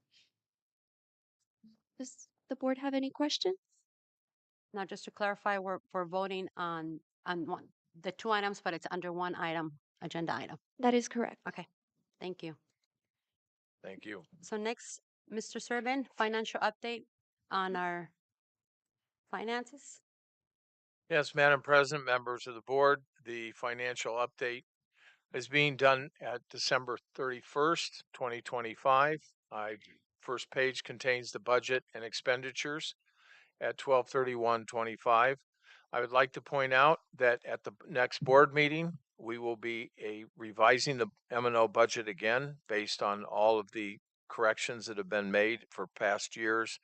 Speaker 4: Does the board have any questions?
Speaker 1: Now, just to clarify, we're voting on one, the two items, but it's under one item, agenda item.
Speaker 4: That is correct.
Speaker 1: Okay, thank you.
Speaker 2: Thank you.
Speaker 1: So next, Mr. Serban, financial update on our finances.
Speaker 2: Yes, Madam President, members of the board, the financial update is being done at December 31st, 2025. First page contains the budget and expenditures at 12/31/25. I would like to point out that at the next board meeting, we will be revising the M&O budget again based on all of the corrections that have been made for past years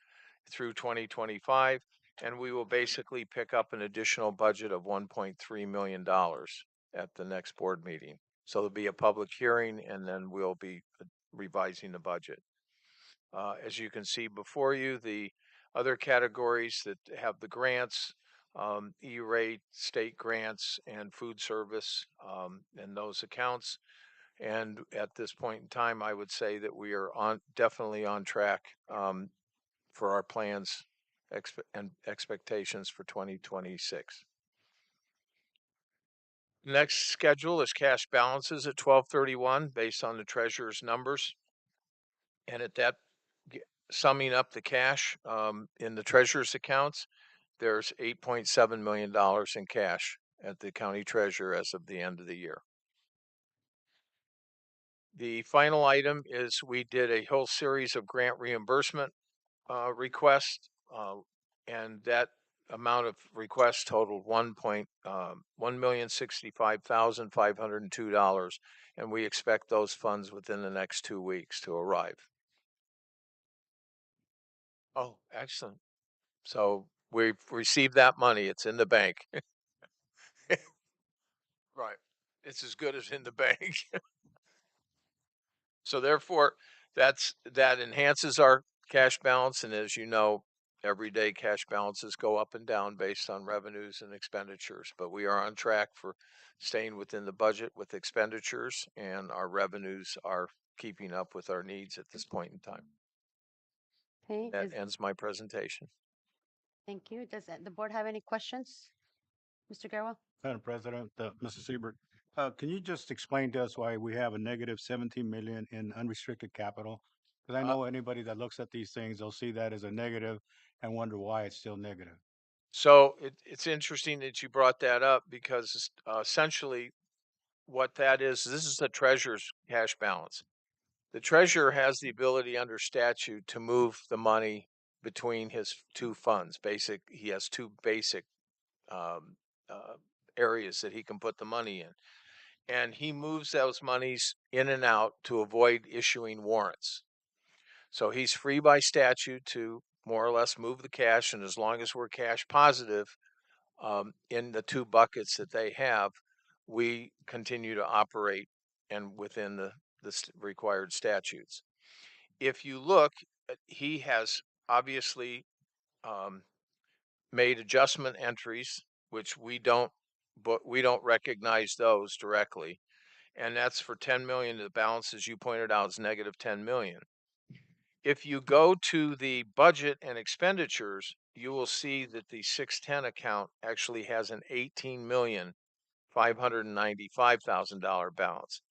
Speaker 2: through 2025. And we will basically pick up an additional budget of $1.3 million at the next board meeting. So there'll be a public hearing and then we'll be revising the budget. As you can see before you, the other categories that have the grants, E-rate, state grants, and food service, and those accounts. And at this point in time, I would say that we are definitely on track for our plans and expectations for 2026. Next schedule is cash balances at 12/31 based on the treasurer's numbers. And at that, summing up the cash in the treasurer's accounts, there's $8.7 million in cash at the county treasurer as of the end of the year. The final item is we did a whole series of grant reimbursement requests, and that amount of requests totaled $1,065,502, and we expect those funds within the next 2 weeks to arrive. Oh, excellent. So we've received that money. It's in the bank. Right. It's as good as in the bank. So therefore, that enhances our cash balance. And as you know, every day cash balances go up and down based on revenues and expenditures. But we are on track for staying within the budget with expenditures, and our revenues are keeping up with our needs at this point in time.
Speaker 1: Okay,
Speaker 2: That ends my presentation.
Speaker 1: thank you. Does the board have any questions? Mr. Garwell?
Speaker 5: Madam President, Mr. Siebert, can you just explain to us why we have a negative 17 million in unrestricted capital? Because I know anybody that looks at these things, they'll see that as a negative and wonder why it's still negative.
Speaker 2: So it's interesting that you brought that up because essentially what that is, this is the treasurer's cash balance. The treasurer has the ability under statute to move the money between his two funds. He has two basic um, areas that he can put the money in. And he moves those monies in and out to avoid issuing warrants. So he's free by statute to more or less move the cash. And as long as we're cash positive in the two buckets that they have, we continue to operate and within the required statutes. If you look, he has obviously um, made adjustment entries, which we don't recognize those directly. And that's for 10 million. The balance, as you pointed out, is negative 10 million. If you go to the budget and expenditures, you will see that the 610 account actually has an $18,595,000 balance.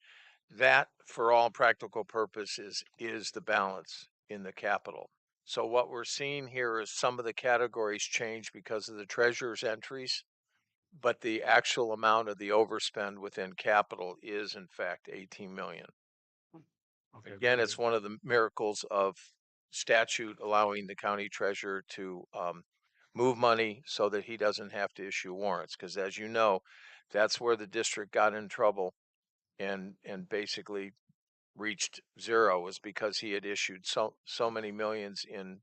Speaker 2: That, for all practical purposes, is the balance in the capital. So what we're seeing here is some of the categories change because of the treasurer's entries, but the actual amount of the overspend within capital is in fact 18 million.
Speaker 5: Okay,
Speaker 2: Again,
Speaker 5: very
Speaker 2: it's
Speaker 5: good.
Speaker 2: one of the miracles of statute allowing the county treasurer to move money so that he doesn't have to issue warrants. Because as you know, that's where the district got in trouble and basically reached zero, was because he had issued so many millions in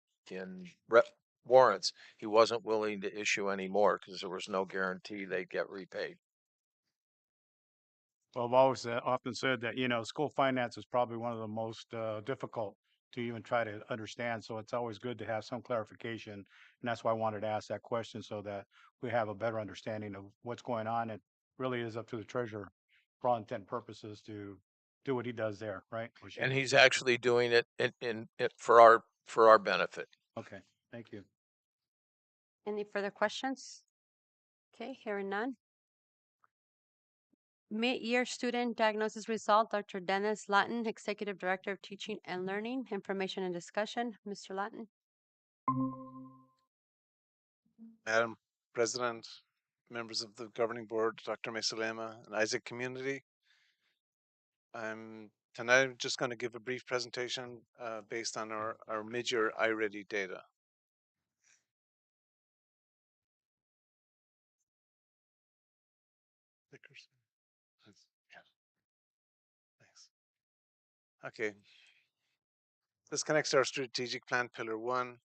Speaker 2: warrants. He wasn't willing to issue any more because there was no guarantee they'd get repaid.
Speaker 5: Well, I've always often said that, school finance is probably one of the most difficult to even try to understand. So it's always good to have some clarification. And that's why I wanted to ask that question so that we have a better understanding of what's going on. It really is up to the treasurer for all intent and purposes to do what he does there, right? Or she
Speaker 2: And
Speaker 5: does.
Speaker 2: he's actually doing it for our benefit.
Speaker 5: Okay, thank you.
Speaker 1: Any further questions? Okay, hearing none. Mid-year student diagnosis result, Dr. Dennis Latin, Executive Director of Teaching and Learning, Information and Discussion. Mr. Latin.
Speaker 10: Madam President, members of the governing board, Dr. Mesalema, and Isaac community. Tonight I'm just going to give a brief presentation based on our mid-year iReady data. Thanks. Okay. This connects to our strategic plan, pillar 1,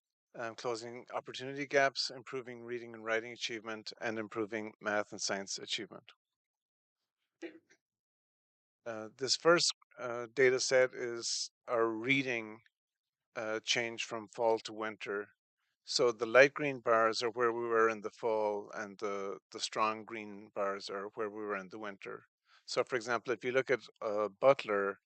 Speaker 10: closing opportunity gaps, improving reading and writing achievement, and improving math and science achievement. This first data set is our reading change from fall to winter. So the light green bars are where we were in the fall, and the strong green bars are where we were in the winter. So for example, if you look at Butler,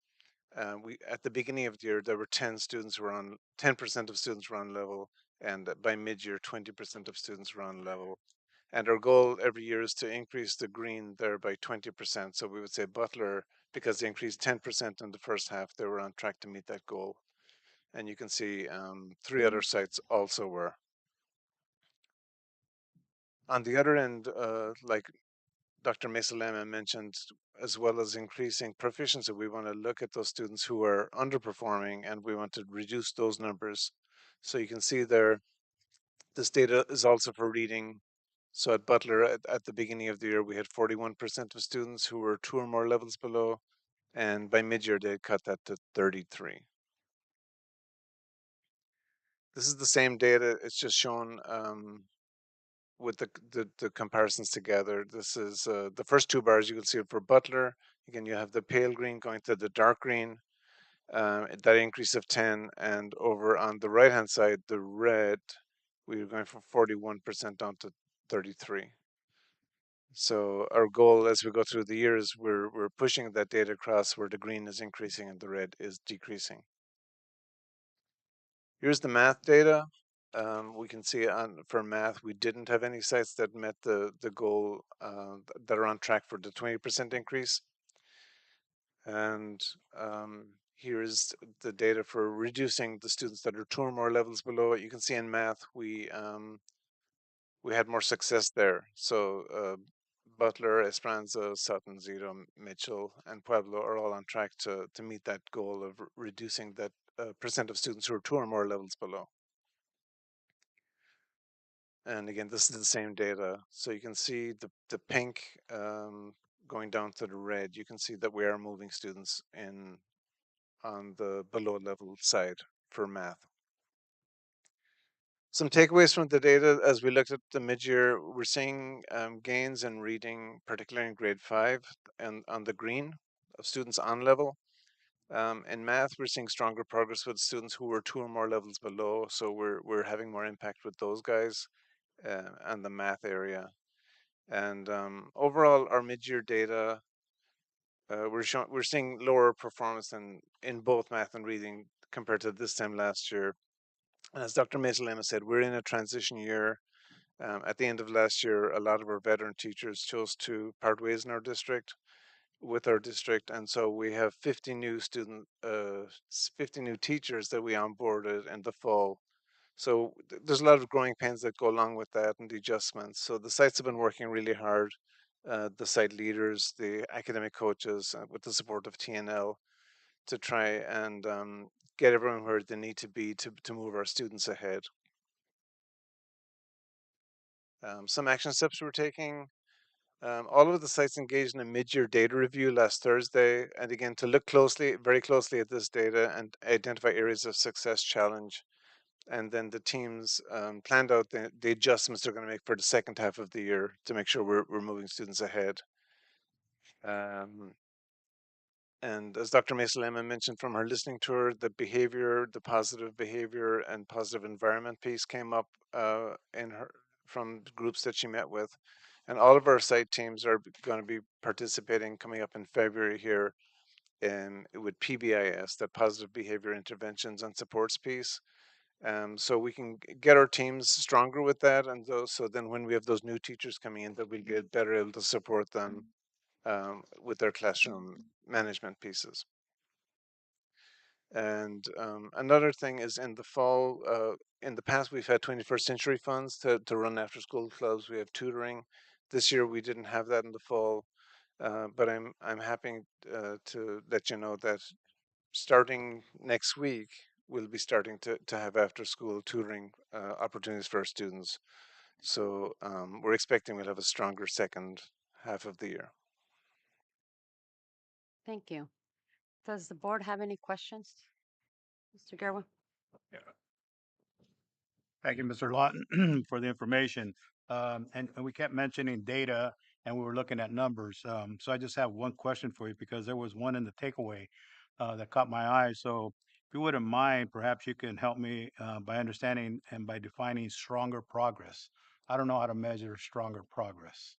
Speaker 10: we at the beginning of the year there were 10% of students were on level, and by mid-year 20% of students were on level. And our goal every year is to increase the green there by 20%. So we would say Butler, because they increased 10% in the first half, they were on track to meet that goal. And you can see 3 other sites also were. On the other end, like Dr. Mesalema mentioned, as well as increasing proficiency, we want to look at those students who are underperforming, and we want to reduce those numbers. So you can see there, this data is also for reading. So at Butler, at the beginning of the year, we had 41% of students who were 2 or more levels below, and by mid-year, they had cut that to 33. This is the same data, it's just shown with the comparisons together. This is the first 2 bars you can see for Butler. Again, you have the pale green going to the dark green, that increase of 10, and over on the right hand side, the red, we were going from 41% down to 33. So our goal as we go through the years, we're pushing that data across where the green is increasing and the red is decreasing. Here's the math data. We can see for math, we didn't have any sites that met the goal that are on track for the 20% increase. And here's the data for reducing the students that are 2 or more levels below. You can see in math, we had more success there. So Butler, Esperanza, Sutton, Zito, Mitchell, and Pueblo are all on track to meet that goal of reducing that percent of students who are 2 or more levels below. And again, this is the same data. So you can see the pink going down to the red. You can see that we are moving students in on the below level side for math. Some takeaways from the data as we looked at the mid-year, we're seeing gains in reading, particularly in grade 5 and on the green of students on level. In math, we're seeing stronger progress with students who were 2 or more levels below. So we're having more impact with those guys and the math area. And overall, our mid-year data, we're seeing lower performance in both math and reading compared to this time last year. And as Dr. Mesa-Lema said, we're in a transition year. At the end of last year, a lot of our veteran teachers chose to part ways in our district with our district, and so we have 50 new 50 new teachers that we onboarded in the fall. So there's a lot of growing pains that go along with that and the adjustments. So the sites have been working really hard. The site leaders, the academic coaches, with the support of TNL, to try and get everyone where they need to be to move our students ahead. Some action steps we're taking. All of the sites engaged in a mid-year data review last Thursday, and again, to look very closely at this data and identify areas of success challenge. And then the teams planned out the adjustments they're going to make for the second half of the year to make sure we're moving students ahead. And as Dr. Mesa-Lema mentioned from her listening tour, the positive behavior and positive environment piece came up from groups that she met with. And all of our site teams are going to be participating coming up in February here with PBIS, the Positive Behavior Interventions and Supports piece. So we can get our teams stronger with that. And so then when we have those new teachers coming in, that we'll be better able to support them with their classroom management pieces. And another thing is in the fall, in the past, we've had 21st Century Funds to run after school clubs. We have tutoring. This year, we didn't have that in the fall, but I'm happy to let you know that starting next week, we'll be starting to have after school tutoring opportunities for our students. So we're expecting we'll have a stronger second half of the year.
Speaker 1: Thank you. Does the board have any questions? Mr. Gerwa?
Speaker 5: Thank you, Mr. Lawton, for the information. And we kept mentioning data and we were looking at numbers. So I just have one question for you because there was one in the takeaway that caught my eye. So if you wouldn't mind, perhaps you can help me by understanding and by defining stronger progress. I don't know how to measure stronger progress.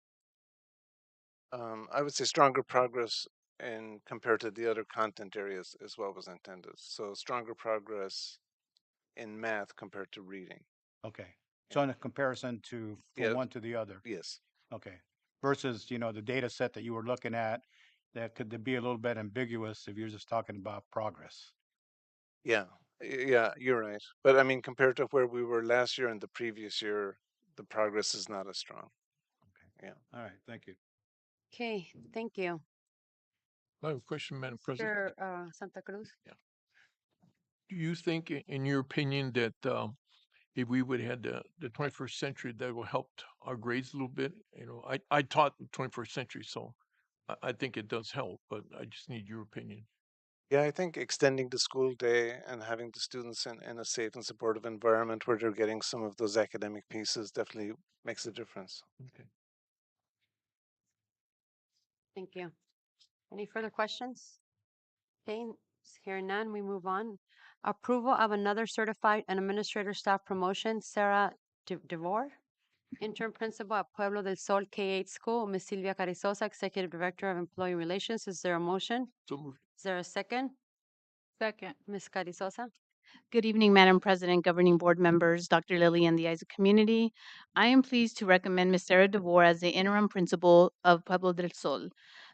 Speaker 10: I would say stronger progress in compared to the other content areas is what was intended. So stronger progress in math compared to reading.
Speaker 5: Okay. So in a comparison to from
Speaker 10: Yeah.
Speaker 5: one to the other.
Speaker 10: Yes.
Speaker 5: Okay. Versus, the data set that you were looking at, that could be a little bit ambiguous if you're just talking about progress.
Speaker 10: Yeah. Yeah, you're right. But I mean, compared to where we were last year and the previous year, the progress is not as strong.
Speaker 5: Okay.
Speaker 10: Yeah.
Speaker 5: All right. Thank you.
Speaker 1: Okay, thank you.
Speaker 6: I have a question, Madam President.
Speaker 1: Mr. Santa Cruz?
Speaker 6: Do you think, in your opinion, that if we would have had the 21st century, that will help our grades a little bit? I taught the 21st century, so I think it does help, but I just need your opinion.
Speaker 10: Yeah, I think extending the school day and having the students in a safe and supportive environment where they're getting some of those academic pieces definitely makes a difference.
Speaker 6: Okay.
Speaker 1: Thank you. Any further questions? Okay, hearing none, we move on. Approval of another certified and administrator staff promotion, Sarah DeVore, intern principal at Pueblo del Sol K-8 school, Ms. Silvia Carrizosa, executive director of employee relations. Is there a motion?
Speaker 6: So moved.
Speaker 1: Is there a second?
Speaker 3: Second.
Speaker 1: Ms. Carrizosa?
Speaker 11: Good evening, Madam President, governing board members, Dr. Lilly, and the eyes of community. I am pleased to recommend Ms. Sarah DeVore as the interim principal of Pueblo del Sol.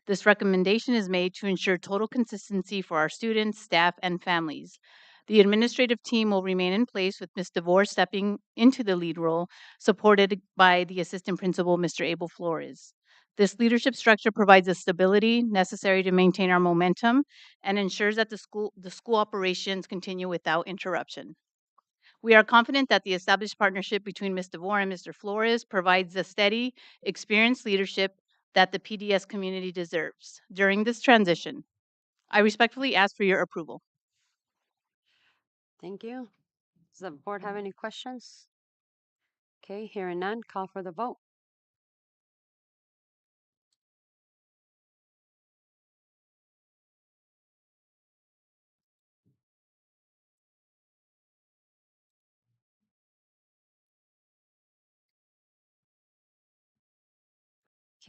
Speaker 11: This recommendation is made to ensure total consistency for our students, staff, and families. The administrative team will remain in place with Ms. DeVore stepping into the lead role, supported by the assistant principal, Mr. Abel Flores. This leadership structure provides the stability necessary to maintain our momentum and ensures that the school operations continue without interruption. We are confident that the established partnership between Ms. DeVore and Mr. Flores provides the steady, experienced leadership that the PDS community deserves. During this transition, I respectfully ask for your approval.
Speaker 1: Thank you. Does the board have any questions? Okay, hearing none, call for the vote.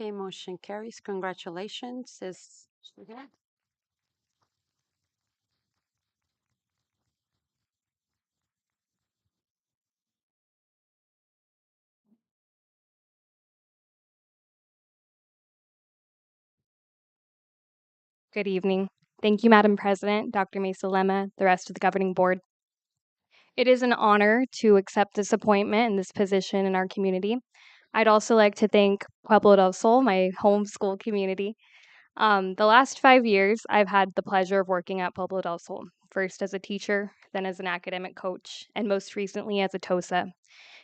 Speaker 1: Okay, motion carries. Congratulations. Is she here?
Speaker 12: Good evening. Thank you, Madam President, Dr. Mesa Lema, the rest of the governing board. It is an honor to accept this appointment and this position in our community. I'd also like to thank Pueblo del Sol, my home school community. The last 5 years, I've had the pleasure of working at Pueblo del Sol, first as a teacher, then as an academic coach, and most recently as a TOSA.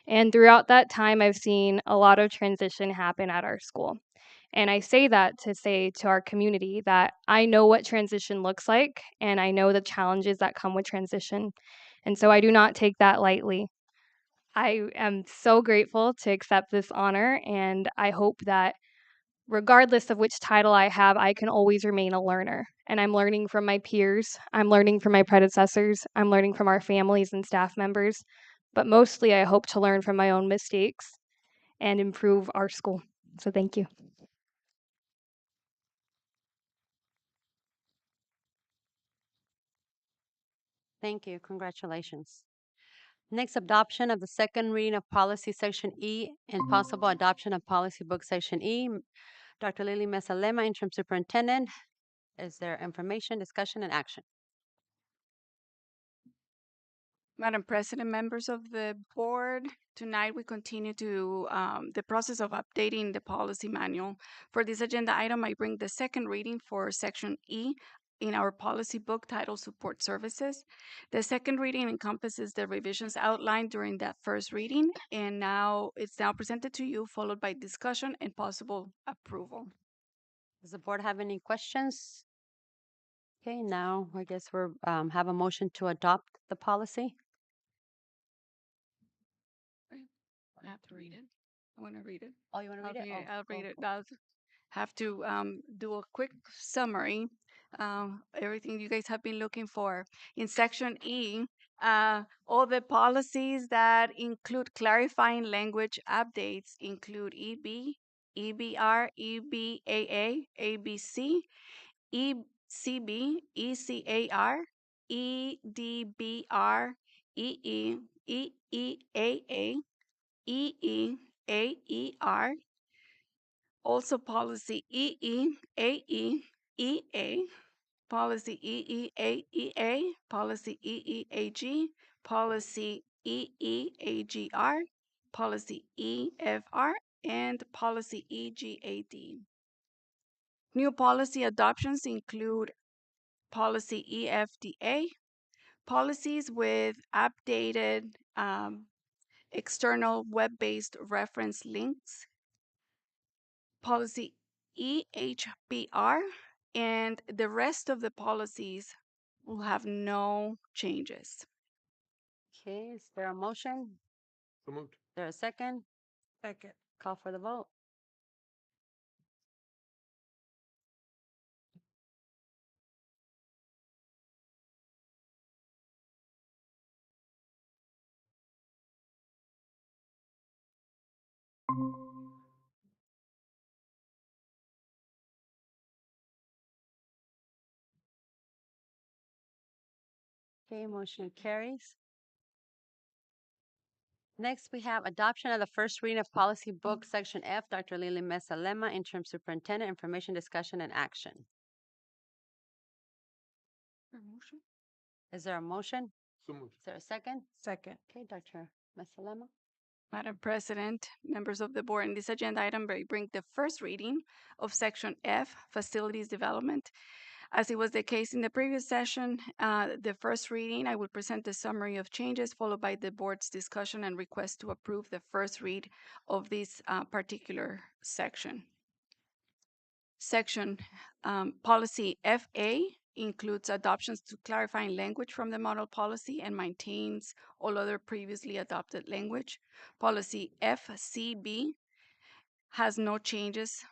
Speaker 12: And throughout that time, I've seen a lot of transition happen at our school. And I say that to say to our community that I know what transition looks like, and I know the challenges that come with transition. And so I do not take that lightly. I am so grateful to accept this honor, and I hope that regardless of which title I have, I can always remain a learner. And I'm learning from my peers, I'm learning from my predecessors, I'm learning from our families and staff members. But mostly, I hope to learn from my own mistakes and improve our school. So thank you.
Speaker 1: Thank you. Congratulations. Next, adoption of the second reading of policy section E and possible adoption of policy book section E. Dr. Lily Mesa Lema, interim superintendent. Is there information, discussion, and action?
Speaker 8: Madam President, members of the board, tonight we continue to the process of updating the policy manual. For this agenda item, I bring the second reading for section E in our policy book titled Support Services. The second reading encompasses the revisions outlined during that first reading, and now it's presented to you, followed by discussion and possible approval.
Speaker 1: Does the board have any questions? Okay, now I guess we're have a motion to adopt the policy.
Speaker 8: I have to read it. I want to read it.
Speaker 1: Oh, you want to read it?
Speaker 8: I'll read it.
Speaker 1: Go.
Speaker 8: I'll have to do a quick summary. Everything you guys have been looking for. In section E, all the policies that include clarifying language updates include EB, EBR, EBAA, ABC, ECB, ECAR, EDBR, EE, EEAA, EEAER, also policy EEAE, policy EEAEA, policy EEAG, policy EEAGR, policy EFR, and policy EGAD. New policy adoptions include policy EFDA, policies with updated external web-based reference links, policy EHBR, and the rest of the policies will have no changes.
Speaker 1: Okay, is there a motion?
Speaker 6: So moved.
Speaker 1: Is there a second?
Speaker 7: Second.
Speaker 1: Call for the vote. Okay, motion carries. Next, we have adoption of the first reading of policy book section F. Dr. Lily Mesa Lema, interim superintendent, information, discussion, and action. Is there a motion?
Speaker 6: So moved.
Speaker 1: Is there a second?
Speaker 7: Second.
Speaker 1: Okay, Dr. Mesa Lema.
Speaker 8: Madam President, members of the board, in this agenda item, I bring the first reading of section F, facilities development. As it was the case in the previous session, the first reading, I will present a summary of changes followed by the board's discussion and request to approve the first read of this particular section. Section Policy FA includes adoptions to clarifying language from the model policy and maintains all other previously adopted language. Policy FCB has no changes.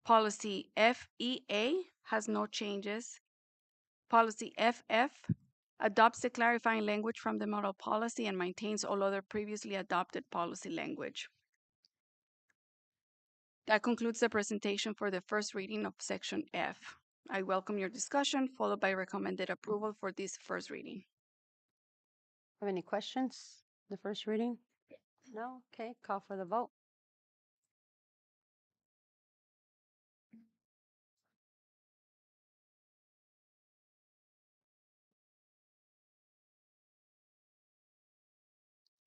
Speaker 8: Policy FEA has no changes. Policy FF adopts the clarifying language from the model policy and maintains all other previously adopted policy language. That concludes the presentation for the first reading of Section F. I welcome your discussion, followed by recommended approval for this first reading.
Speaker 1: Have any questions? The first reading? No? Okay, call for the vote.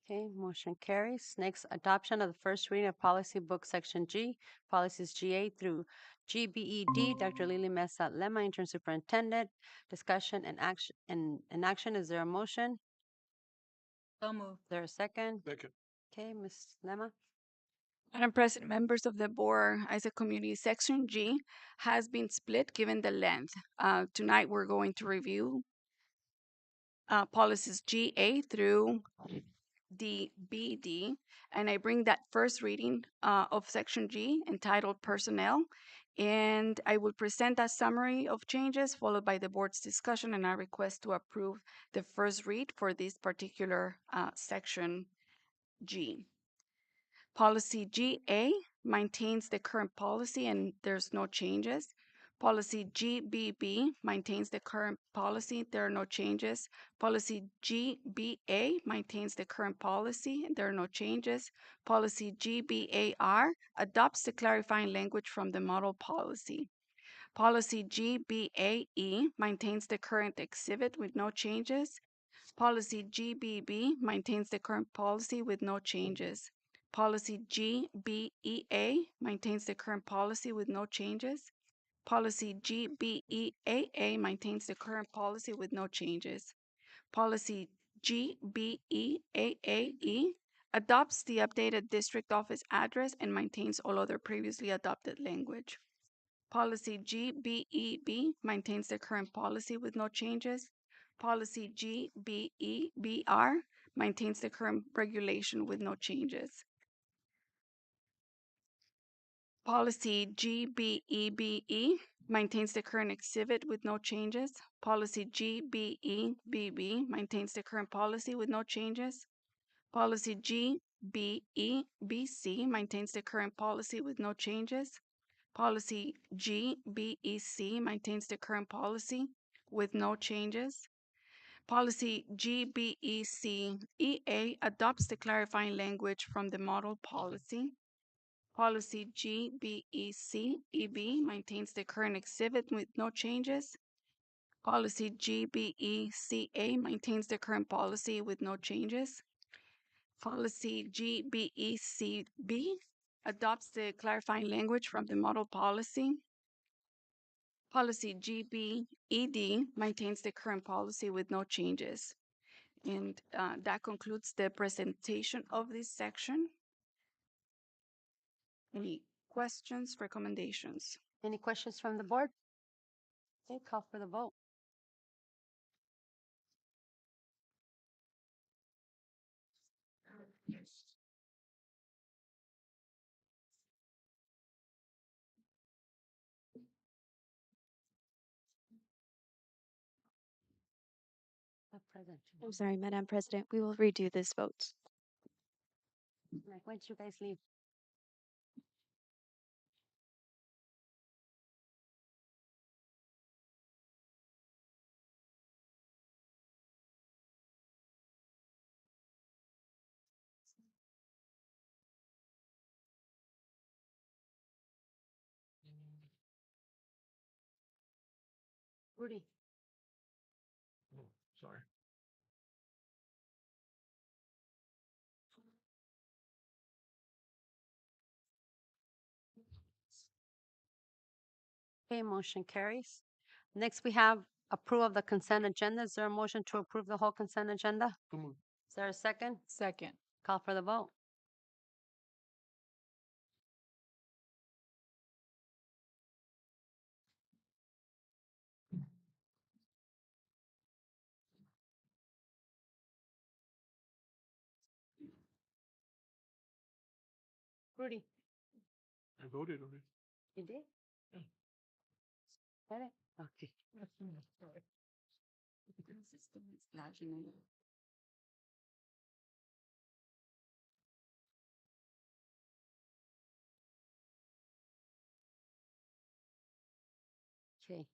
Speaker 1: Okay, motion carries. Next, adoption of the first reading of policy book section G, policies GA through GBED. Dr. Lily Mesa Lema, interim superintendent. Discussion and action. Is there a motion?
Speaker 3: So moved.
Speaker 1: Is there a second?
Speaker 6: Second.
Speaker 1: Okay, Ms. Lema.
Speaker 8: Madam President, members of the board, as a community, Section G has been split given the length. Tonight, we're going to review policies GA through DBD, and I bring that first reading of Section G entitled Personnel, and I will present a summary of changes followed by the board's discussion, and I request to approve the first read for this particular Section G. Policy GA maintains the current policy and there's no changes. Policy GBB maintains the current policy, there are no changes. Policy GBA maintains the current policy, there are no changes. Policy GBAR adopts the clarifying language from the model policy. Policy GBAE maintains the current exhibit with no changes. Policy GBB maintains the current policy with no changes. Policy GBEA maintains the current policy with no changes. Policy GBEAA maintains the current policy with no changes. Policy GBEAAE adopts the updated district office address and maintains all other previously adopted language. Policy GBEB maintains the current policy with no changes. Policy GBEBR maintains the current regulation with no changes. Policy GBEBE maintains the current exhibit with no changes. Policy GBEBB maintains the current policy with no changes. Policy GBEBC maintains the current policy with no changes. Policy GBEC maintains the current policy with no changes. Policy GBEC-EA adopts the clarifying language from the model policy. Policy GBEC-EB maintains the current exhibit with no changes. Policy GBECA maintains the current policy with no changes. Policy GBECB adopts the clarifying language from the model policy. Policy GBED maintains the current policy with no changes. And that concludes the presentation of this section. Any questions, recommendations?
Speaker 1: Any questions from the board? Okay, call for the vote.
Speaker 4: I'm sorry, Madam President, we will redo this vote.
Speaker 1: Like, when did you guys leave? Rudy.
Speaker 6: Oh, sorry.
Speaker 1: Okay, motion carries. Next, we have approval of the consent agenda. Is there a motion to approve the whole consent agenda?
Speaker 6: So moved.
Speaker 1: Is there a second?
Speaker 3: Second.
Speaker 1: Call for the vote. Rudy,
Speaker 6: I voted already.
Speaker 1: you did?
Speaker 6: Yeah.
Speaker 1: Got it? Okay. Okay.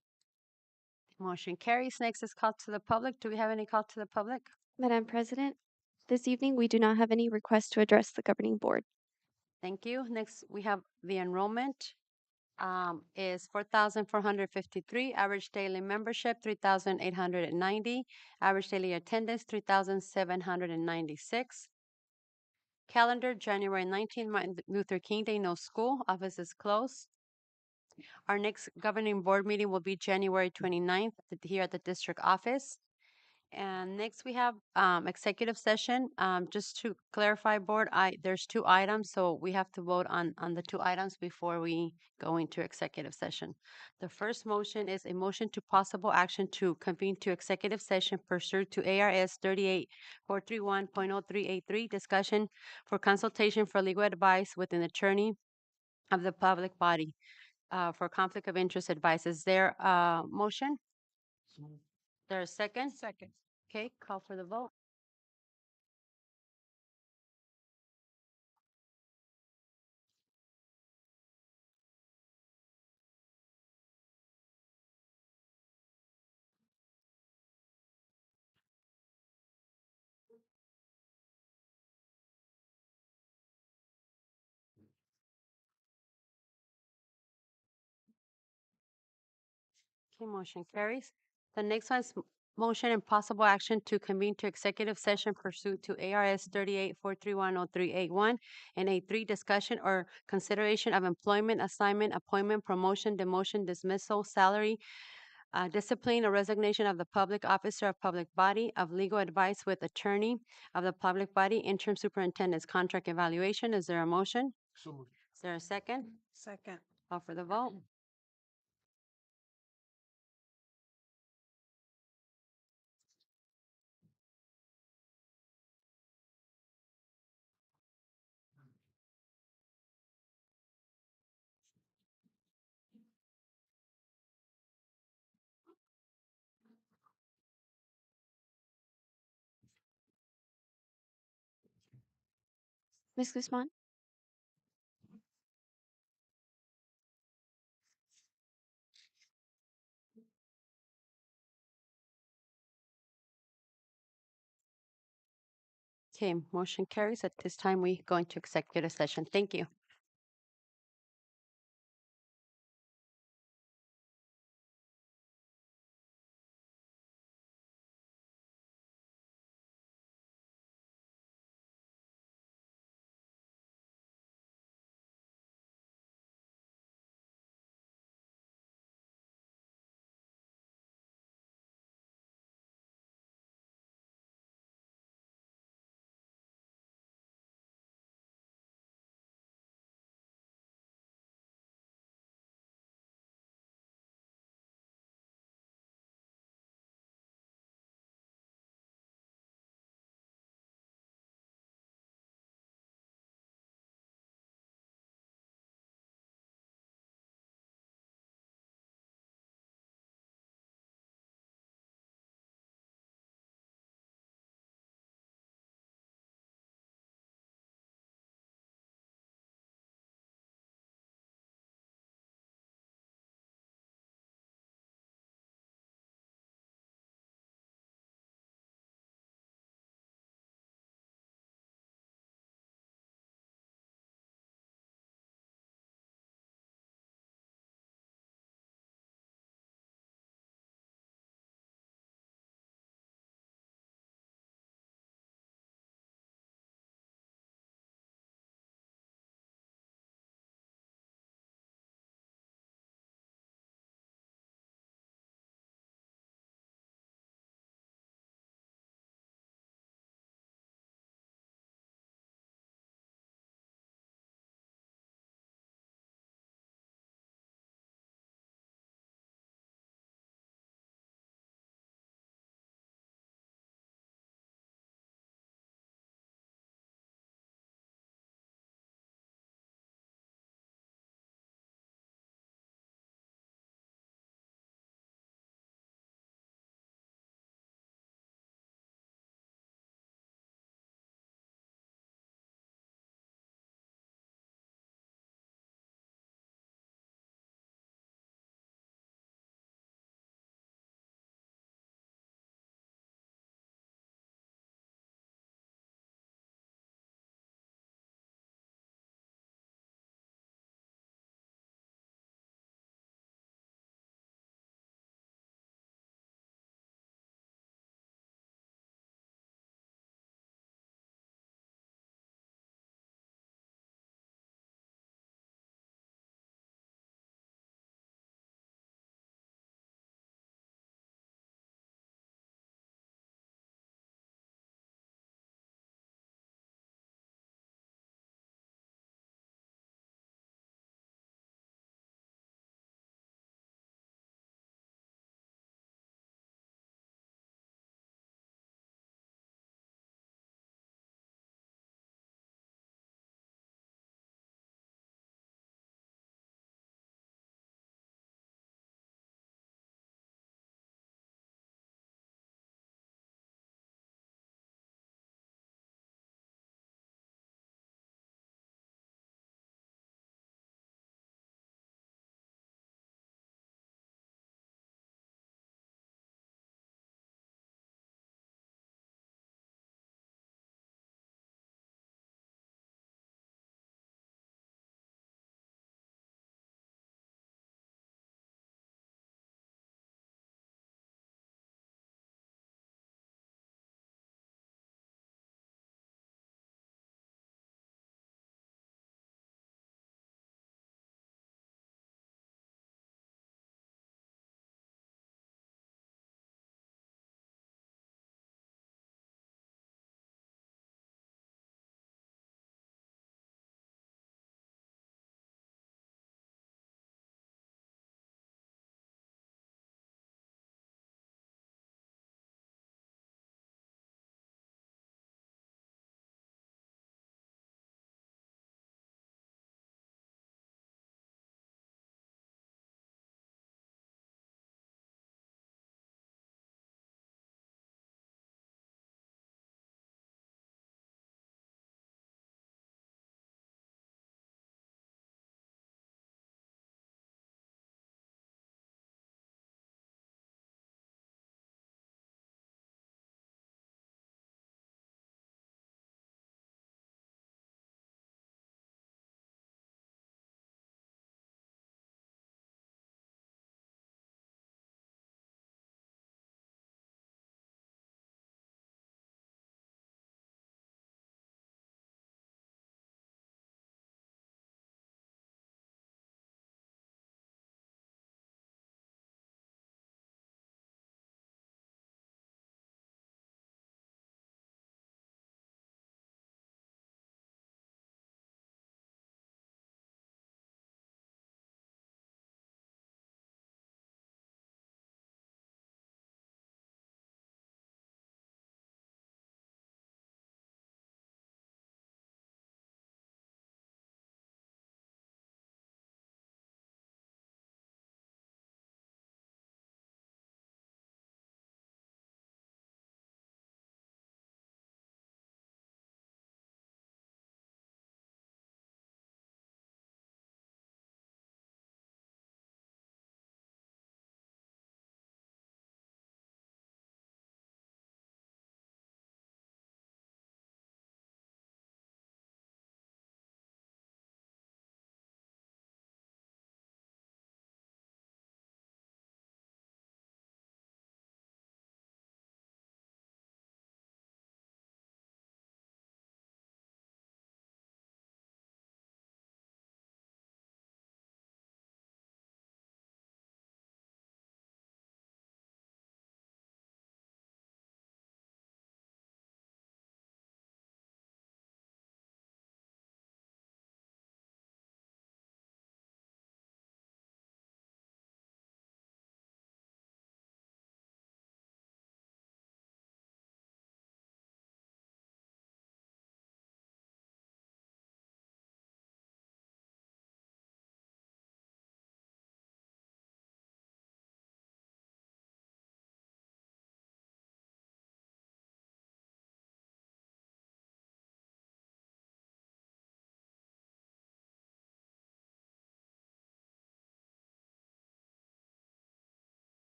Speaker 1: Motion carries. Next is call to the public. Do we have any call to the public?
Speaker 4: Madam President, this evening we do not have any requests to address the governing board.
Speaker 1: Thank you. Next, we have the enrollment is 4,453. Average daily membership, 3,890. Average daily attendance, 3,796. Calendar, January 19th, Martin Luther King Day, no school. Office is closed. Our next governing board meeting will be January 29th here at the district office. And next we have executive session. Just to clarify, board, there's two items, so we have to vote on the two items before we go into executive session. The first motion is a motion to possible action to convene to executive session pursuant to ARS 38431.0383, discussion for consultation for legal advice with an attorney of the public body for conflict of interest advice. Is there a motion?
Speaker 6: So moved.
Speaker 1: There a second?
Speaker 3: Second.
Speaker 1: Okay, call for the vote. Okay, motion carries. The next one is motion and possible action to convene to executive session pursuant to ARS 3843103881 and A3, discussion or consideration of employment, assignment, appointment, promotion, demotion, dismissal, salary, discipline, or resignation of the public officer of public body, of legal advice with attorney of the public body, interim superintendent's contract evaluation. Is there a motion?
Speaker 6: So moved.
Speaker 1: Is there a second?
Speaker 7: Second.
Speaker 1: Call for the vote.
Speaker 4: Ms. Guzman?
Speaker 1: Okay, motion carries. At this time, we go into executive session. Thank you.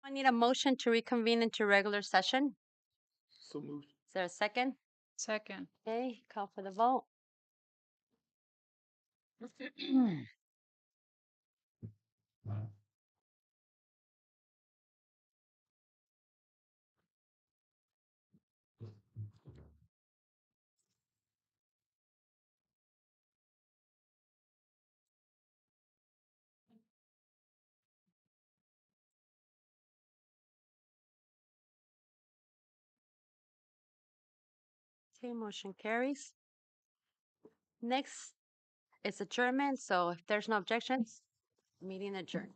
Speaker 1: I need a motion to reconvene into regular session.
Speaker 6: So moved.
Speaker 1: Is there a second?
Speaker 3: Second.
Speaker 1: Okay, call for the vote. Okay, motion carries. Next is adjournment, so if there's no objections, meeting adjourned.